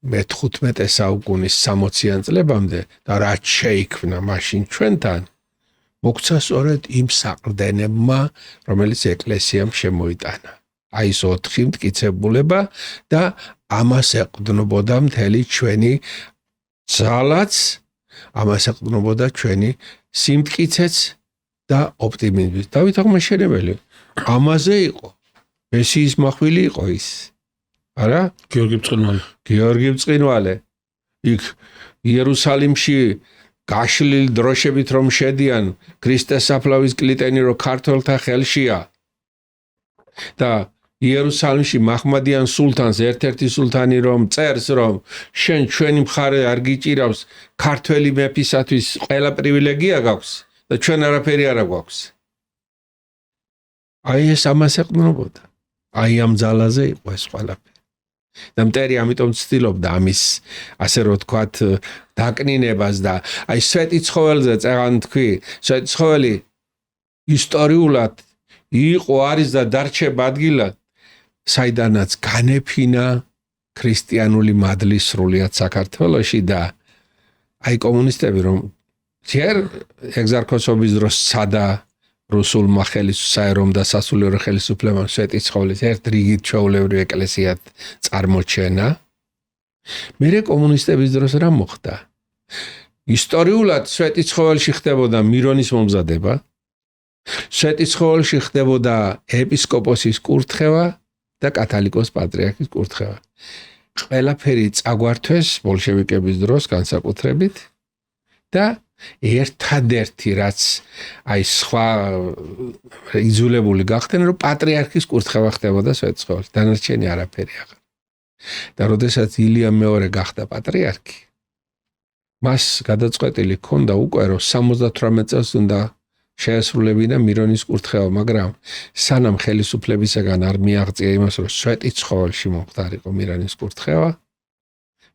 მე-15 საუკუნის 60-იან წლებამდე და რაც შეიქმნა მაშინ ჩვენთან, მოქცა სწორედ იმ საყრდენებმა, რომელიც ეკლესიამ შემოიტანა. აი ეს 4 მტკიცებულება და ამას ეყრდნობოდა მთელი ჩვენი ძალაც, ამას ეყრდნობოდა ჩვენი სიმტკიცეც და ოპტიმიზმიც. დავით აღმაშენებელი ამაზე იყო. მესიის მახვილი იყო ის. არა? გიორგი ბრწყინვალე. იქ იერუსალიმში გაშლილ დროშებით რომ შედიან ქრისტეს საფლავის კლიტენი რო ქართველთა ხელშია. და იერუსალიმში მაჰმადიან სულთანს ერთ-ერთი სულთანი რომ წერს რომ შენ ჩვენი მხარე არ გიჭირავს ქართველი მეფისათვის ყველა პრივილეგია გაქვს და ჩვენ არაფერი არ გვაქვს. აი ეს ამას ეყრდნობოდა. აი ამ ძალაზე იყო ეს ყველაფერი. და მტერი ამიტომ ცდილობდა ამის ასე რომ ვთქვათ დაკნინებას და აი სვეტი ცხოველზე წეღან თქვი, სვეტი ცხოველი ისტორიულად იყო არის და დარჩება ადგილად საიდანაც განეფინა ქრისტიანული მადლი სრულიად საქართველოში და აი კომუნისტები რომ ჯერ ეგზარქოსობის დროს სადა რუსულმა ხელისუფლებამ და სასულიერო ხელისუფლებამ სვეტი ცხოველის ერთ რიგით ჩვეულებრივ ეკლესიად წარმოჩენა. მერე კომუნისტების დროს რა მოხდა? ისტორიულად სვეტი ცხოველში ხდებოდა მირონის მომზადება, სვეტი ცხოველში ხდებოდა ეპისკოპოსის კურთხევა და კათალიკოს პატრიარქის კურთხევა. ყველაფერი წაგვართვეს ბოლშევიკების დროს განსაკუთრებით და ერთადერთი რაც აი სხვა იზოლებული გახდნენ რომ პატრიარქის კურთხევა ხდებოდა სვეტი ცხოველში. დანარჩენი არაფერი აღარ. და როდესაც ილია მეორე გახდა პატრიარქი, მას გადაწყვეტილი ჰქონდა უკვე რომ 78 წელს უნდა შეესრულებინა მირონის კურთხევა, მაგრამ სანამ ხელისუფლებისაგან არ მიაღწია იმას, რომ სვეტი ცხოველში მომხდარიყო მირონის კურთხევა,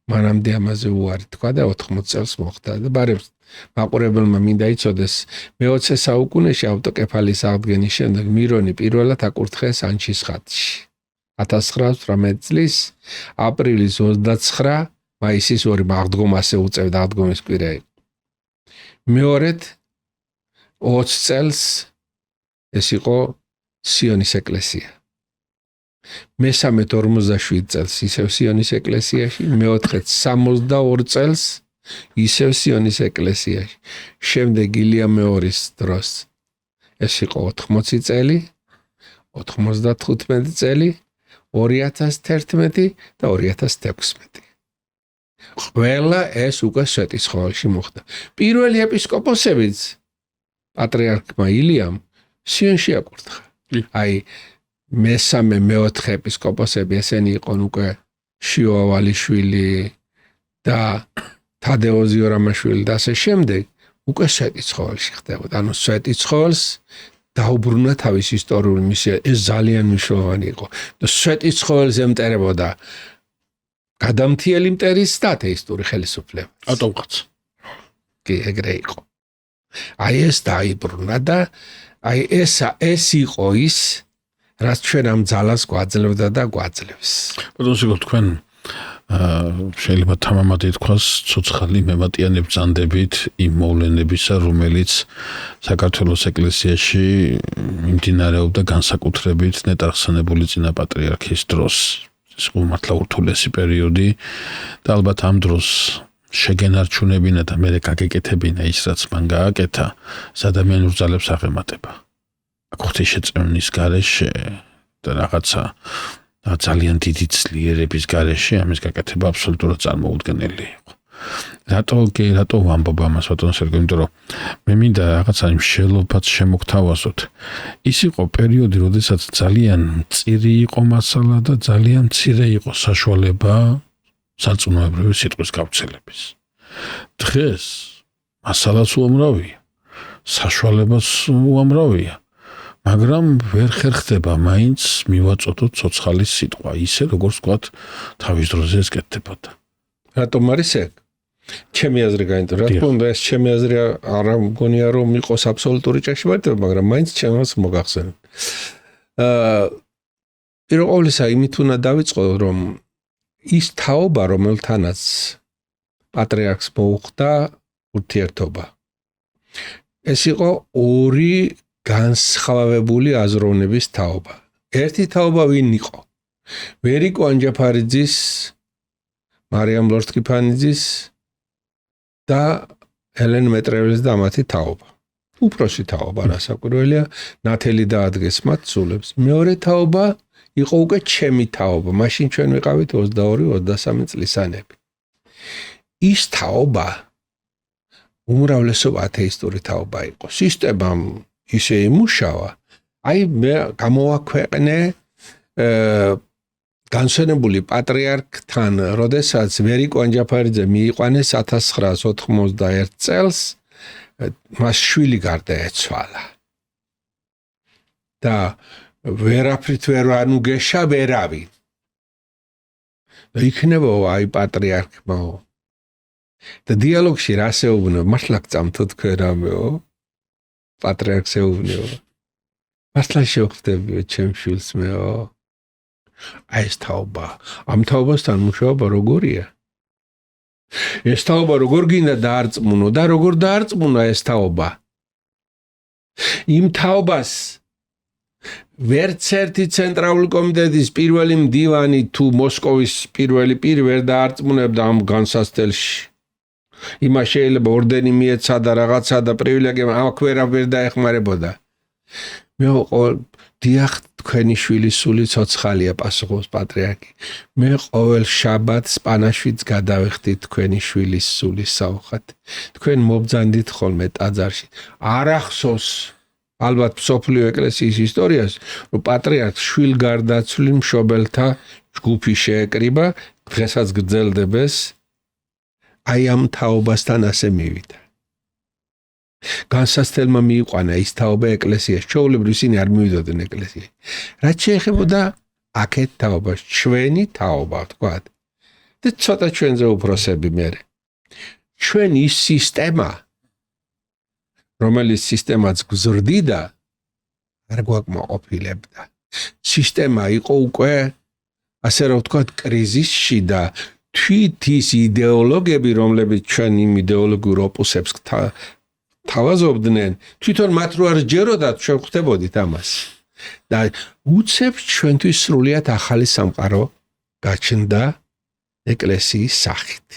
მანამდე ამაზე უარი თქვა და 80 წელს მოხდა და ბარებს მაყურებელმა მინდა იცოდეს, მე-20 საუკუნეში ავტოკეფალის აღდგენის შემდეგ მირონი პირველად აკურთხეს ანჩის ხატში. 1918 წლის აპრილის 29 მაისის 2 აღდგომასე უწევდა აღდგომის კვირა იყო. მეორედ 20 წელს ეს იყო სიონის ეკლესია. მესამედ 47 წელს ისევ სიონის ეკლესიაში, მეოთხედ 62 წელს ისევ სიონის ეკლესიაში. შემდეგ ილია მეორის დროს ეს იყო 80 წელი, 95 წელი, 2011 და 2016. ყველა ეს უკვე სვეტი ცხოველში მოხდა. პირველი ეპისკოპოსებიც პატრიარქმა ილიამ სიონში აკურთხა. აი მესამე მეოთხე ეპისკოპოსები ესენი იყვნენ უკვე შიო ავალიშვილი და თადეო ზიორამაშვილი და ასე შემდეგ უკვე სვეტი ცხოველში ხდებოდა. ანუ სვეტი ცხოველს დაუბრუნა თავის ისტორიული მისია. ეს ძალიან მნიშვნელოვანი იყო. და სვეტი ცხოველს ემტერებოდა გადამთიელი მტერის და ათეისტური ხელისუფლება. ატომყაც. კი, ეგრე იყო. აი ეს დაიბრუნა და აი ეს იყო ის, რაც ჩვენ ამ ძალას გვაძლევდა და გვაძლევს. ბატონო, თქვენ შეიძლება თამამად ითქვას ცოცხალი მემატიანე ბრძანდებით იმ მოვლენებისა, რომელიც საქართველოს ეკლესიაში მიმდინარეობდა განსაკუთრებით ნეტარხსენებული წინა პატრიარქის დროს. ეს მართლა ურთულესი პერიოდი და ალბათ ამ დროს შეგენარჩუნებინა და მე გაგეკეთებინა ის, რაც მან გააკეთა, ადამიანურ ძალებს აღემატება. აქ ღვთისმშეწევნის გარეშე და რაღაცა ძალიან დიდი ძლიერების გარეშე ამის გაკეთება აბსოლუტურად წარმოუდგენელი იყო. რატო ვამბობ ამას, ბატონო სერგო, იმიტომ რომ მე მინდა რაღაცა იმ შელოფაც შემოგთავაზოთ. ის იყო პერიოდი, როდესაც ძალიან მწირი იყო მასალა და ძალიან მცირე იყო საშუალება სარწმუნოებრივი სიტყვის გავრცელების. დღეს მასალაც უამრავია, საშუალებაც უამრავია, მაგრამ ვერ ხერხდება მაინც მივაწოდოთ ცოცხალის სიტყვა, ისე როგორც ვთქვათ, თავის დროზე ეს კეთდებოდა. რატომ არის ეგ? ჩემი აზრი გაინტერესებს. რა თქმა უნდა, ეს ჩემი აზრი არ მგონია რომ იყოს აბსოლუტური ჭეშმარიტება, მაგრამ მაინც ჩემს მოგახსენებ. პირველ ყოვლისა იმით უნდა დავიწყო, რომ ის თაობა, რომელთანაც პატრიარქს მოუხდა ურთიერთობა. ეს იყო ორი განსხვავებული აზროვნების თაობა. ერთი თაობა ვინ იყო? ვერიკო ანჯაფარიძის, მარიამ ლორთქიფანიძის და ელენ მეტრეველის და მათი თაობა. უпроსი თაობა რასაკვირველია, ნათელი დაადგეს მათ სულებს. მეორე თაობა იყო უკვე ჩემი თაობა. მაშინ ჩვენ ვიყავით 22-23 წლისანები. ის თაობა უმრავლესობა ათეისტური თაობა იყო. სისტემამ ისე იმუშავა, აი მე გამოვაქვეყნე განსვენებული პატრიარქთან, როდესაც ვერიკო ანჯაფარიძე მიიყვანეს 1991 წელს, მას შვილი გარდაეცვალა. და ვერაფრით ვერ ანუგეშა ვერავინ. და იქნება აი პატრიარქმა და დიალოგში რა შეუბნო, მართლა გწამთო თქვენ რამეო? პატრიარქს ეუბნეო. მართლა შევხვდებიო ჩემ შვილს მეო? აი ეს თაობა, ამ თაობასთან მუშაობა როგორია? ეს თაობა როგორ გინდა დაარწმუნო და როგორ დაარწმუნა ეს თაობა? იმ თაობას ვერც ერთი ცენტრალური კომიტეტის პირველი მდივანი თუ მოსკოვის პირველი პირი ვერ დაარწმუნებდა ამ განსასწელში. იმას შეიძლება ორდენი მიეცა და რაღაცა და პრივილეგია, აქ ვერ დაეხმარებოდა. მე დიახ, თქვენი შვილის სული ცოცხალია, პასუხობს პატრიარქი. მე ყოველ შაბათს პანაშვიდს გადავეხდით თქვენი შვილის სულის საუხად. თქვენ მობძანდით ხოლმე ტაძარში. არ ახსოვს ალბათ მსოფლიო ეკლესიის ისტორიას, რომ პატრიარქს შვილგარდაცვლილ მშობელთა ჯგუფი შეეკრიბა, დღესაც გრძელდებეს. აი ამ თაობასთან ასე მივიდა. განსასწელმა მიიყვანა ის თაობა ეკლესიაში. ჩვეულებრივ ისინი არ მივიდოდნენ ეკლესიაში. რაც შეეხებოდა აქეთ თაობას, ჩვენი თაობა, თქვათ. და ცოტა ჩვენზე უფროსები მერე. ჩვენ ის სისტემა, რომელიც სისტემაც გზრდიდა, არ გვაკმაყოფილებდა. სისტემა იყო უკვე, ასე რომ ვთქვათ, კრიზისში და თვით ის იდეოლოგები, რომლებიც ჩვენ იმ იდეოლოგიურ ოპუსებს თავაზობდნენ, თვითონ მათ რო არ ჯეროდათ, ჩვენ ხვდებოდით ამას. და უცებ ჩვენთვის სრულიად ახალი სამყარო გაჩნდა ეკლესიის სახით.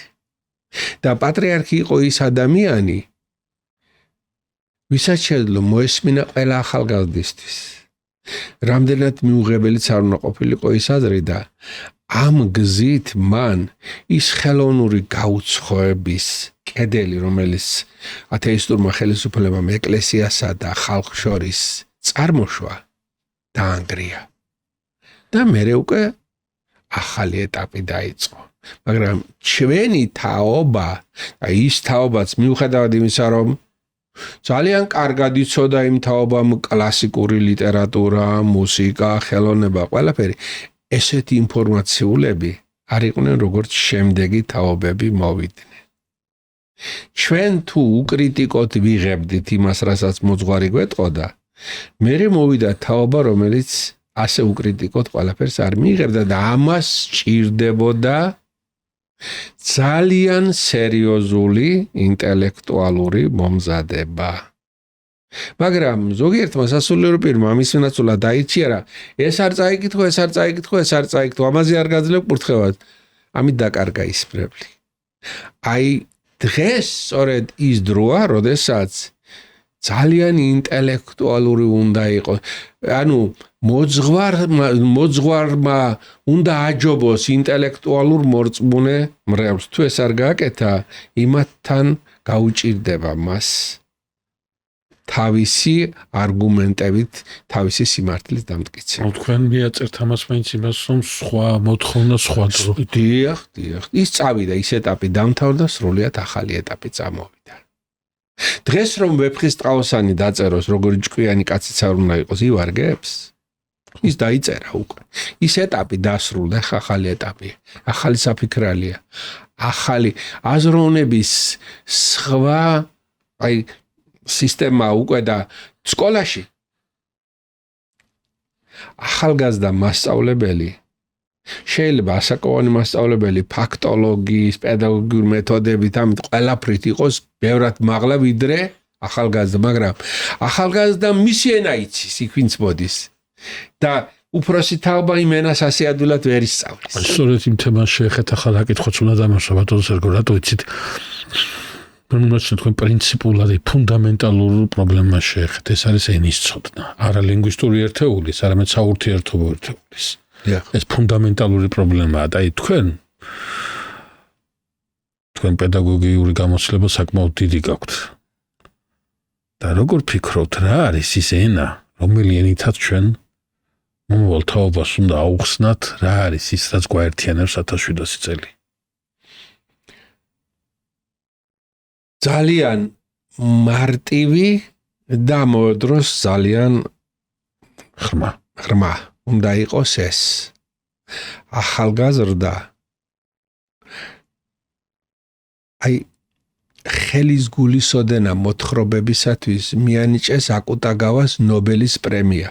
და პატრიარქი იყო ის ადამიანი, ვისაც შეძლო მოესმინა ყველა ახალგაზრდისთვის. რამდენად მიუღებელიც არ უნდა ყოფილიყო ის აზრი და ამ გზით მან ის ხელოვნური გაუცხოების კედელი, რომელიც ათეისტურმა ხელისუფლებამ ეკლესიასა და ხალხს შორის წარმოშვა, დაანგრია. და მერე უკვე ახალი ეტაპი დაიწყო. მაგრამ ჩვენი თაობა, ის თაობაც მიუხედავად იმისა, რომ ძალიან კარგად იცოდა იმ თაობამ კლასიკური ლიტერატურა, მუსიკა, ხელოვნება, ყველაფერი, ესეთი ინფორმაციულები არ იყვნენ როგორც შემდეგი თაობები მოვიდნენ. ჩვენ თუ უკრიტიკოთ ვიღებდით იმას, რასაც მოძღვარი გვეტყოდა, მერე მოვიდა თაობა, რომელიც ასე უკრიტიკოთ ყველაფერს არ მიიღებდა და ამას სჭირდებოდა ძალიან სერიოზული ინტელექტუალური მომზადება. მაგრამ ზოგიერთმა სასულიერო პირმა ამის ვინაცვლა დაიჩიარა, ეს არ წაიკითხო, ეს არ წაიკითხო, ეს არ წაიკითხო, ამაზე არ გაძლევ კურთხევად. ამით დაკარგა ის პრევლი. აი დღეს სწორედ ის დროა, როდესაც ძალიან ინტელექტუალური უნდა იყოს. ანუ მოძღვარმა უნდა აჯობოს ინტელექტუალურ მორწმუნე მრევლს. თუ ეს არ გააკეთა, იმათთან გაუჭირდება მას თავისი არგუმენტებით, თავისი სიმართლის დამტკიცება. თქვენ მიაწერთ ამას მაინც იმას, რომ სხვა მოთხოვნა სხვა დრო. დიახ. ის წავიდა, ის ეტაპი დამთავრდა, სრულიად ახალი ეტაპი წამოვიდა. დღეს რომ ვეფხისტ ტყაოსანი დაწეროს, როგორი ჭკვიანი კაციც არ უნდა იყოს, ივარგებს? ის დაიწერა უკვე. ის ეტაპი დასრულდა, ახალი ეტაპია, ახალი საფიქრალია, ახალი აზროვნების სხვა, აი სისტემა უკვე და სკოლაში ახალგაზრდა მასწავლებელი შეიძლება ასაკოვანი მასწავლებელი ფაქტოლოგიის, პედაგოგიური მეთოდებით ამით ყველაფრით იყოს ბევრად მაღლა ვიდრე ახალგაზრდა, მაგრამ ახალგაზრდა მისი ენა იცის, იქ ვინც მოდის. და უფროსი თაობა იმ ენას ასე ადვილად ვერ ისწავლის. სწორედ იმ თემას შეეხეთ ახლა აკითხოთ უნდა დამაშვა ბატონო სერგო, რატო იცით? მომაჩნია თქვენ პრინციპულად ფუნდამენტალურ პრობლემას შეეხეთ. ეს არის ენის ცოდნა. არა ლინგვისტური ერთეულის, არამედ საურთიერთობო ერთეულის. ეს ფუნდამენტალური პრობლემაა და თქვენ პედაგოგიური გამოცდილება საკმაოდ დიდი გაქვთ. და როგორ ფიქრობთ, რა არის ის ენა, რომელი ენითაც ჩვენ მომავალ თაობას უნდა აუხსნათ, რა არის ის, რაც გვაერთიანებს 1700 წელი? ძალიან მარტივი და მოედროს ძალიან ღრმა უნდა იყოს ეს. ახალგაზრდა ხელის გულისოდენა მოთხრობებისათვის მიანიჭეს აკუტაგავას ნობელის პრემია.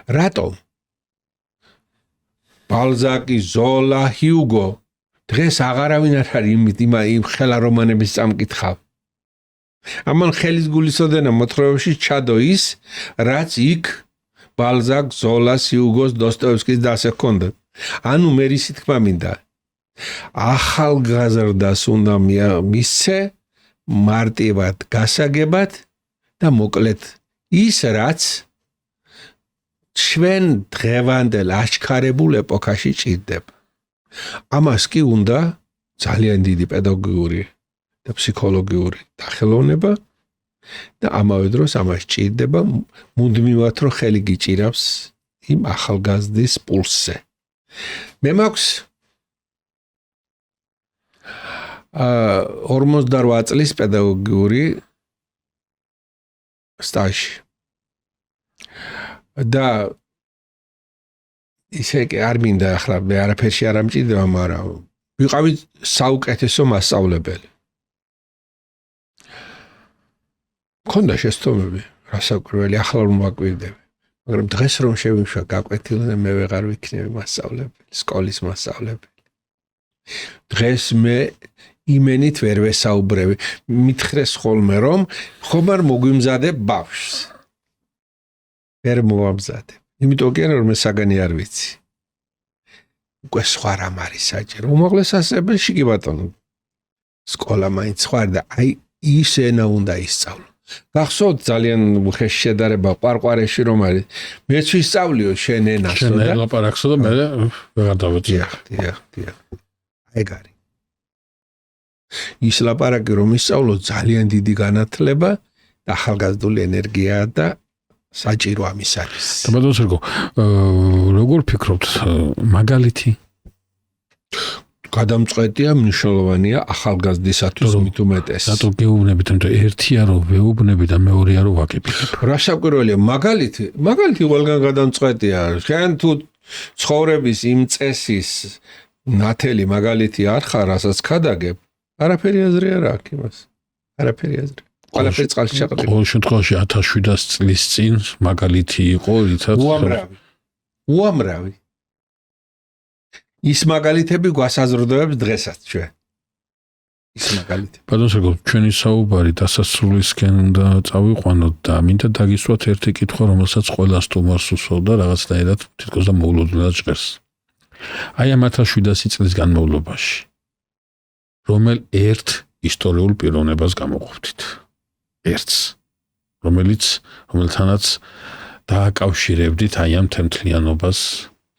რატომ? ბალზაკი, ზოლა, ჰიუგო დღეს აღარავინ არ არის იმ ხელა რომანების წამკითხავ. ამან ხელის გულისოდენა მოთხრობებში ჩადო ის, რაც იქ ბალზაკ, ზოლას, ჰიუგოს, დოსტოევსკის და ასე ჰქონდათ. ანუ მე ისი თქმა მინდა. ახალგაზრდას უნდა მისცე მარტივად გასაგებად და მოკლედ ის, რაც ჩვენ დღევანდელ აჩქარებულ ეპოქაში ჭირდება. ამას კი უნდა ძალიან დიდი პედაგოგიური და ფსიქოლოგიური დახელოვნება და ამავე დროს ამას ჭირდება მუდმივად რომ ხელი გიჭირავს იმ ახალგაზრდის პულსზე. მე მაქვს 48 წლის პედაგოგიური სტაჟი. და ისე კი არ მინდა ახლა მე არაფერში არ ამჭირდება, მაგრამ ვიყავი საუკეთესო მასწავლებელი. მქონდა შეცდომები, რასაკვირველი ახლა რომ მაკვირდები, მაგრამ დღეს რომ შევიმშვა გაკვეთილზე მე ვეღარ ვიქნები მასწავლებელი, სკოლის მასწავლებელი. დღეს მე იმენით ვერ ვესაუბრები. მითხრეს ხოლმე რომ ხომ არ მოგვიმზადებ ბავშვს. ვერ მოვამზადებ. იმიტომ კი არა რომ საგანი არ ვიცი. უკვე სხვა რამ არის საჭირო. უმაღლეს ასწავლებელში კი ბატონო. სკოლა მაინც სხვა და ის ენა უნდა ისწავლო. გახსოვთ ძალიან უხეში შედარება ყვარყვარეში რომ არის. მეც ვისწავლიო შენ ენასო და შენ ლაპარაკსო და მე ვეღარ დავეცი. დიახ. ეგ არის. ის ლაპარაკი რომ ისწავლო ძალიან დიდი განათლება და ახალგაზრდული ენერგია და საჭირო ამის არის. ბატონო სერგო, როგორ ფიქრობთ, მაგალითი? გადამწყვეტია, მნიშვნელოვანია ახალგაზრდისათვის მით უმეტეს. რატო გეუბნებით, რომ ერთია რომ ვეუბნები და მეორეა რომ ვაკეთებ? რასაკვირველია, მაგალითი ყველგან გადამწყვეტია. შენ თუ ცხოვრების იმ წესის ნათელი მაგალითი არ ხარ, რასაც ქადაგებ, არაფერი აზრი არ აქვს იმას. არაფერი აზრი. ყველაფერი წყალში ჩაყრილი. ყოველ შემთხვევაში 1700 წლის წინ მაგალითი იყო, რითაც უამრავი. ის მაგალითები გვასაზრდოებს დღესაც ჩვენ. ის მაგალითები. ბატონო სერგო, ჩვენი საუბარი დასასრულისკენ უნდა წავიყვანოთ და მინდა დაგისვათ ერთი კითხვა, რომელსაც ყველას თუმარს უსვავდა რაღაცნაირად თითქოს და მოულოდნელად ჟღერს. აი ამ 1700 წლის განმავლობაში რომელ ერთ ისტორიულ პიროვნებას გამოყოფთ? ერთს, რომელთანაც დააკავშირებდით აი ამ თემთლიანობას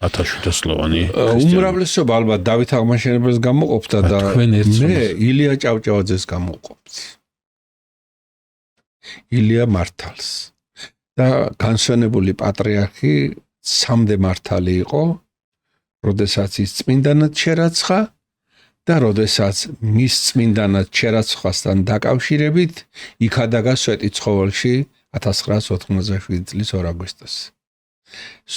1700 წლოვანი. უმრავლესობა ალბათ დავით აღმაშენებელს გამოყოფდა და მე ილია ჭავჭავაძეს გამოყოფთ. ილია მართალს. და განსვენებული პატრიარქი სამდე მართალი იყო, როდესაც ის წმინდანად შერაცხა და როდესაც მის წმინდანად შერაცხვასთან დაკავშირებით იქადაგა სვეტიცხოველში 1997 წლის 2 აგვისტოსს.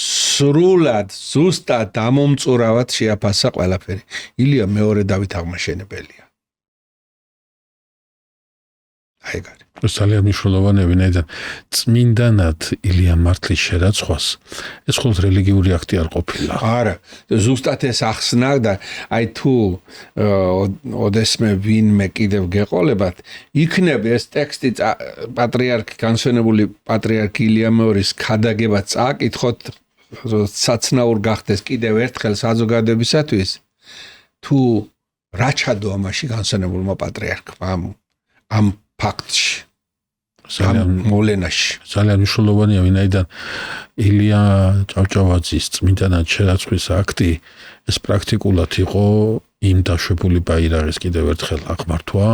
სრულად ზუსტად დამომწურავად შეაფასა ყველაფერი. ილია მეორე დავით აღმაშენებელია. აი ეგ არის. ძალიან მნიშვნელოვანი ვინაიდან წმინდანად ილია მართლის შერაცხვას ეს მხოლოდ რელიგიური აქტი არ ყოფილა. არა, ზუსტად ეს ახსნა და აი თუ ოდესმე ვინმე კიდევ გეყოლებათ, იქნება ეს ტექსტი პატრიარქი განსვენებული პატრიარქი ილია მეორის ქადაგება წააკითხოთ, საცნაურ გახდეს კიდევ ერთხელ საზოგადოებისათვის, თუ რა ჩადო ამაში განსვენებულმა პატრიარქმა ამ ფაქტში. მოლენაში ძალიან მნიშვნელოვანია ვინაიდან ილია ჭავჭავაძის წმინდანად შერაცხვის აქტი ეს პრაქტიკულად იყო იმ დაშვებული ბაირაღის კიდევ ერთხელ აღმართვა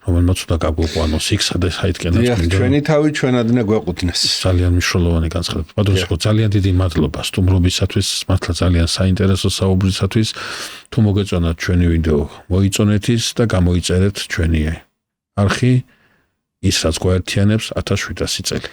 რომელმაც უნდა გაგვიყვანოს იქ საიდკენაც ჩვენი თავი ჩვენადნე გვეყუთნეს ძალიან მნიშვნელოვანი განცხადება პატრონიკო ძალიან დიდი მადლობა სტუმრობისათვის მართლა ძალიან საინტერესო საუბრისათვის თუ მოგეწონათ ჩვენი ვიდეო მოიწონეთ ის და გამოიწერეთ ჩვენი არხი ის რაც გვაერთიანებს 1700 წელი